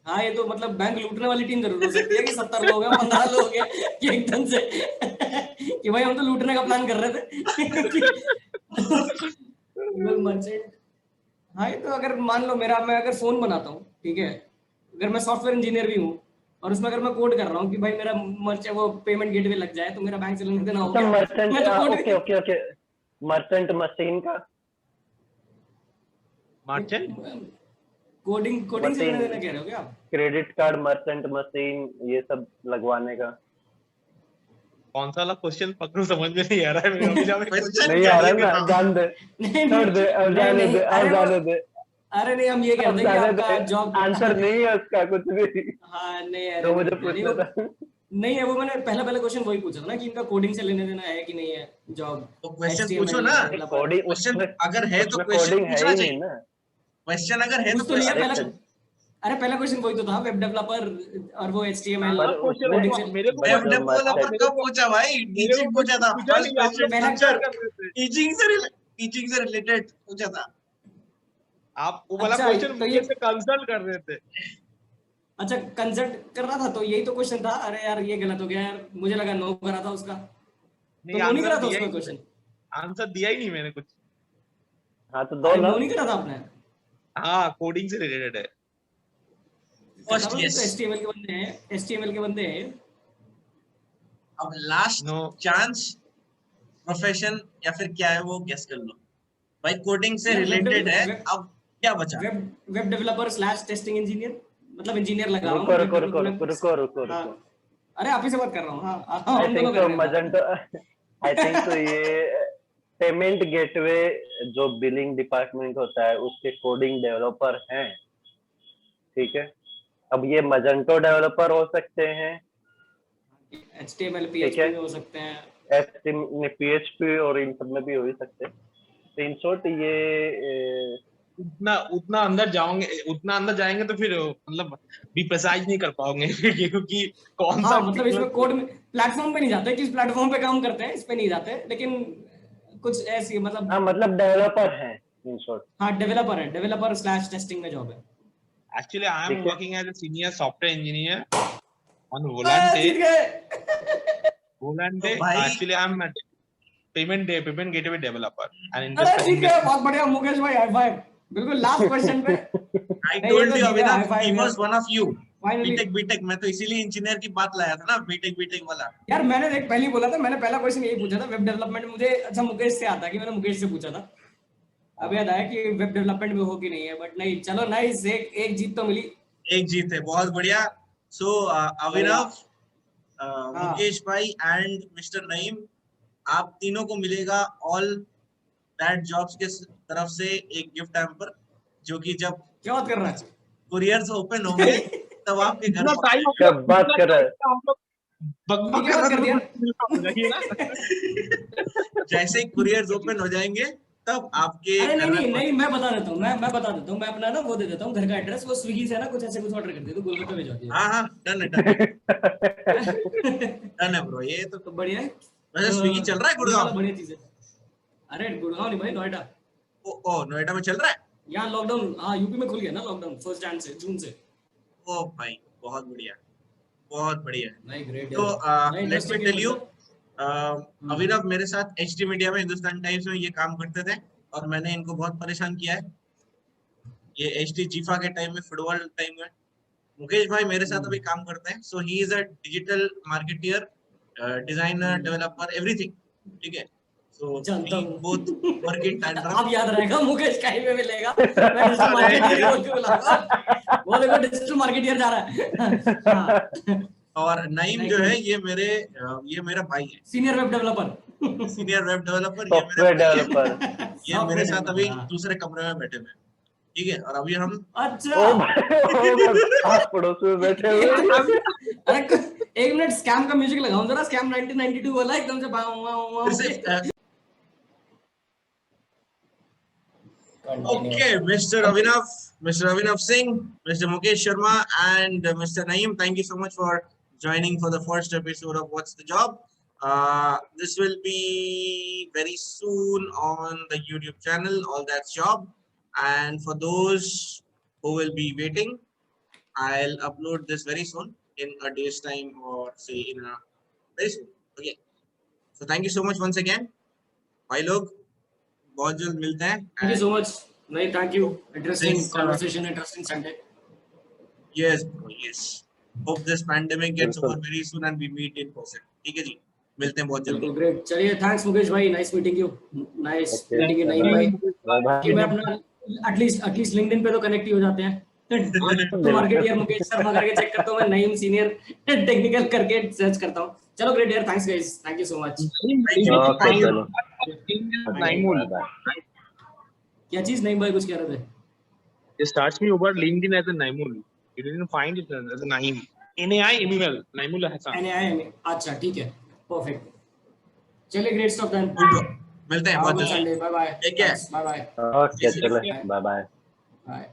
हाँ ये तो मतलब बैंक लूटने वाली टीम जरूर हो सकती है कि 70 लोग हैं, 15 लोग हैं, कि एकदम से कि भाई हम तो लूटने का प्लान कर रहे थे। Google merchant. हाँ ये तो अगर मान लो मेरा, मैं अगर फोन बनाता हूँ, ठीक है, अगर मैं सॉफ्टवेयर इंजीनियर भी हूँ और उसमें अगर मैं कोड कर रहा हूँ कि भाई मेरा मर्च वो पेमेंट गेटवे लग जाए, तो मेरा बैंक से लेने देना हो अच्छा, गया। मर्चेंट, मैं तो code, okay okay okay, merchant machine का, मर्चेंट कोडिंग कोडिंग से लेने देना मशीन, कह रहे हो क्या आप? क्रेडिट कार्ड, मर्चेंट मशीन, ये सब लगवाने का। कौन सा वाला क्वेश्चन पकड़ू समझ में नहीं आ रहा है मेरे अभी जब क्वेश्चन नहीं क्या आ है रहा ये है ना, बताओ। जान दे, नहीं छोड़ दे, अब नहीं जाने नहीं, दे, अब अरे वो, जाने दे। अरे नहीं, हम ये कह रहे थे कि आपका जॉब आंसर नहीं है उसका कुछ भी। हाँ नहीं, अरे तो मुझे नहीं पूछना वो था। नहीं है, वो मैंने पहला क्वेश्चन वही पूछा था ना कि इनका कोडिंग से लेने देना है कि नहीं है जॉब। तो क्वेश्चन HTML पूछो ना, डेवलपर कोडिंग क्वेश्चन उसमें, अगर है तो उसमें क्वेश्चन कोडिंग है पूछना ही चाहिए, नहीं ना। क्वेश्चन अगर है तो पूछ तो लिया क्वेश्चन। पहला। अरे पहला क्वेश्चन वही तो था, वेब डेवलपर और वो HTML पर क्वेश्चन कोडिंग उसमें से। मेरे को वेब जो डेवलपर मत कब पूछा भाई, मेरे को टीचिंग कुछ पूछा था, पूछा फर्स्ट नहीं, आप लोग क्वेश्चन पहला टीचर, कंसल्ट कर रहे थे। टीचिंग से रिलेटेड पूछा था। आप वो वाला अच्छा क्वेश्चन तो ये, मुझे से कंसल्ट कर रहे थे। अच्छा कंसल्ट कर रहा था तो यही तो क्वेश्चन था। अरे यार ये गलत हो गया यार, मुझे लगा नो करा था उसका। नहीं, तो नो नहीं आंसर करा था दिया ही उसका नहीं क्वेश्चन? मैंने, आंसर दिया ही नहीं मैंने कुछ। हाँ तो दो अरे ना। नो नहीं करा था आपने? हाँ, कोडिंग से रिलेटेड है। करना फर्स्ट तो नहीं, यस। तो HTML के बंदे हैं, HTML के बंदे हैं। अब लास्ट नो, चांस, प्रोफेशन या फिर क्या है वो गेस कर लो भाई, कोडिंग से यार रिलेटेड है, अब क्या बचा। Web web developer slash testing engineer, मतलब इंजीनियर लगा रहा हूँ रुको वेब रुको रुको रुको डेवलपमेंट। रुको रुको हाँ, रुको। अरे आप ही से बात कर रहा हूँ। हाँ हाँ, आई हम दोनों थिंक कर तो रहे हैं मजेंटो, आई थिंक तो ये पेमेंट गेटवे जो बिलिंग डिपार्टमेंट होता है उसके कोडिंग डेवलपर हैं, ठीक है। अब ये मजेंटो डेवलपर हो सकते हैं, बात। HTML ठीक है, PHP में हो सकते हैं। PHP और इन सब में भी हो ही सकते हैं। तो इन शॉर्ट ये उतना उतना अंदर जाओगे, उतना अंदर जाएंगे तो फिर मतलब भी प्रिसाइज नहीं कर पाओगे क्योंकि कौन सा हाँ मतलब इसमें टेक्नोलॉजी। कोड में प्लेटफॉर्म पे नहीं जाते, किस प्लेटफॉर्म पे काम करते हैं इस पे नहीं जाते, लेकिन कुछ ऐसी मतलब। हाँ मतलब डेवलपर हैं इन शॉर्ट, हाँ डेवलपर है, डेवलपर स्लैश टेस्टिंग में जॉब है। एक्चुअली आई एम ठीक है। Working as a senior software engineer on Volante. जीत गए। Volante. तो भाई Actually, I'm a payment gateway developer, and in this अरे जीत गए, investment. बहुत बढ़िया मुकेश भाई, हाई फाइव। बिल्कुल लास्ट क्वेश्चन पे। आई नहीं ये टोल्ड तो यू जीत गया, हाई अविनाश, ही फाइव यार। Was one of you. Finally. BTech BTech, मैं तो इसीलिए इंजीनियर की बात लाया था ना, बीटेक बीटेक वाला। यार मैंने देख पहले ही बोला था, मैंने पहला क्वेश्चन यही पूछा था वेब डेवलपमेंट मुझे। अच्छा मुकेश से आता कि मैंने मुकेश से पूछा था। अब याद आया कि वेब डेवलपमेंट में हो कि नहीं है, बट नहीं, चलो नाइस, एक एक जीत तो मिली। एक जीत है, बहुत बढ़िया। सो बढ़िया। अविनाश, हाँ मुकेश भाई एंड मिस्टर नईम, आप तीनों को मिलेगा ऑल दैट जॉब्स के तरफ से एक गिफ्ट हैम्पर, जो कि जब क्या बात कर रहा है? कुरियर्स ओपन होंगे तब आपके घर इतना टाइम हम क्या लोग, बात इतना कर रहा है। टाइम हम लोग ये बकबक क्या कर बात रहे कर थे, दिया? कुछ मिलता हो जाइए ना। जैसे ही कुरियर्स ओपन हो जाएंगे तब आपके अरे नहीं घर नहीं में नहीं, मैं बता देता हूँ, मैं बता देता हूँ, मैं अपना ना वो दे देता हूँ घर का एड्रेस, वो स्विगी से ना कुछ ऐसे कुछ ऑर्डर कर दे तो गोलगप्पे भेजवा दिए। हाँ हाँ, डन है डन है डन है ब्रो, ये तो। तो बढ़िया है। वैसे स्विगी चल रहा है ये वाला गुड़गांव में? बढ़िया चीज है। अरे गुड़गांव नहीं भाई, नोएडा। ओ नोएडा में चल रहा है। यहाँ लॉकडाउन, हाँ यूपी में खुल गया ना लॉकडाउन, 1 जून से। ओ भाई बहुत बढ़िया, बहुत बढ़िया। नहीं ग्रेट तो यार, नहीं लेट मी इंटरेस्टिंग है टेल यू, मतलब। अभिनव मेरे साथ एचटी मीडिया में, हिंदुस्तान टाइम्स में ये काम करते थे और मैंने इनको बहुत परेशान किया है। ये एचटी जीफा के टाइम में, फुटबॉल टाइम में। मुकेश भाई मेरे साथ अभी काम करते हैं, so he is a digital marketer, designer, developer, everything, ठीक है। सो जानता वी बोथ वर्क इन हूँ। टैंडम। अब याद रहेगा, मुकेश कहीं में मिलेगा मैं डिजिटल मार्केटियर ही बोल के बुलाऊंगा। वो देखो डिजिटल मार्केटियर जा रहा है। हाँ। और नईम नहीं जो है गुड, ये मेरा भाई है, senior web developer. Senior web developer, ये मेरा सॉफ्टवेयर भाई है। डेवलपर। ये मेरे सॉफ्टवेयर साथ डेवलपर अभी हाँ। दूसरे कमरे में बैठे हुए हैं, ठीक है। और अभी हम अच्छा। ओ भाई, ओ भाई, पास पड़ोस में बैठे हुए हैं। अरे एक मिनट, स्कैम का म्यूजिक लगाऊं जरा, स्कैम 1992 वाला एकदम से फिर से okay, Mr. Abhinav Singh, Mr. Mukesh Sharma, and Mr. Naeem, thank you so much for joining for the first episode of What's the Job. This will be very soon on the YouTube channel, All That's Job. And for those who will be waiting, I'll upload this very soon, in a day's time, or say in a very soon. Okay. So thank you so much once again. भाई लोग, बहुत जल्द मिलते हैं। Thank you so much. नहीं thank you, interesting This conversation, interesting Sunday. yes bro, yes. Hope this pandemic gets over बिल्कुल very soon and we meet in person. ठीक है जी, मिलते हैं बहुत जल्दी। बिल्कुल ग्रेट, चलिए थैंक्स मुकेश भाई, nice meeting you. Nice okay, meeting you bye Naeem भाई। बाय कि मैं बाय। अपना एटलीस्ट लिंक्डइन पे तो कनेक्ट ही हो जाते हैं। तो बिल्कुल। मार्केटियर मुकेश शर्मा करके चेक करता हूँ मैं, नईम सीनियर टेक्निकल करके सर्च करता हूँ। चलो ग्रेट यार, thanks guys, thank you so much. Thank you, okay thank you. चलो, Naimul. Bye bye. क्या चीज, नईम भाई कुछ कह रहे थे? It starts me over LinkedIn as a Naimul. You didn't find it as a Naim. NAI Emmanuel Naimul Hassan. NAI अच्छा ठीक है perfect. चलिए great stuff then. Good bro. मिलते हैं Have a बहुत good जल्दी Sunday. Bye bye. Take care. Thanks. Bye bye. Okay See you. चलो bye bye Bye.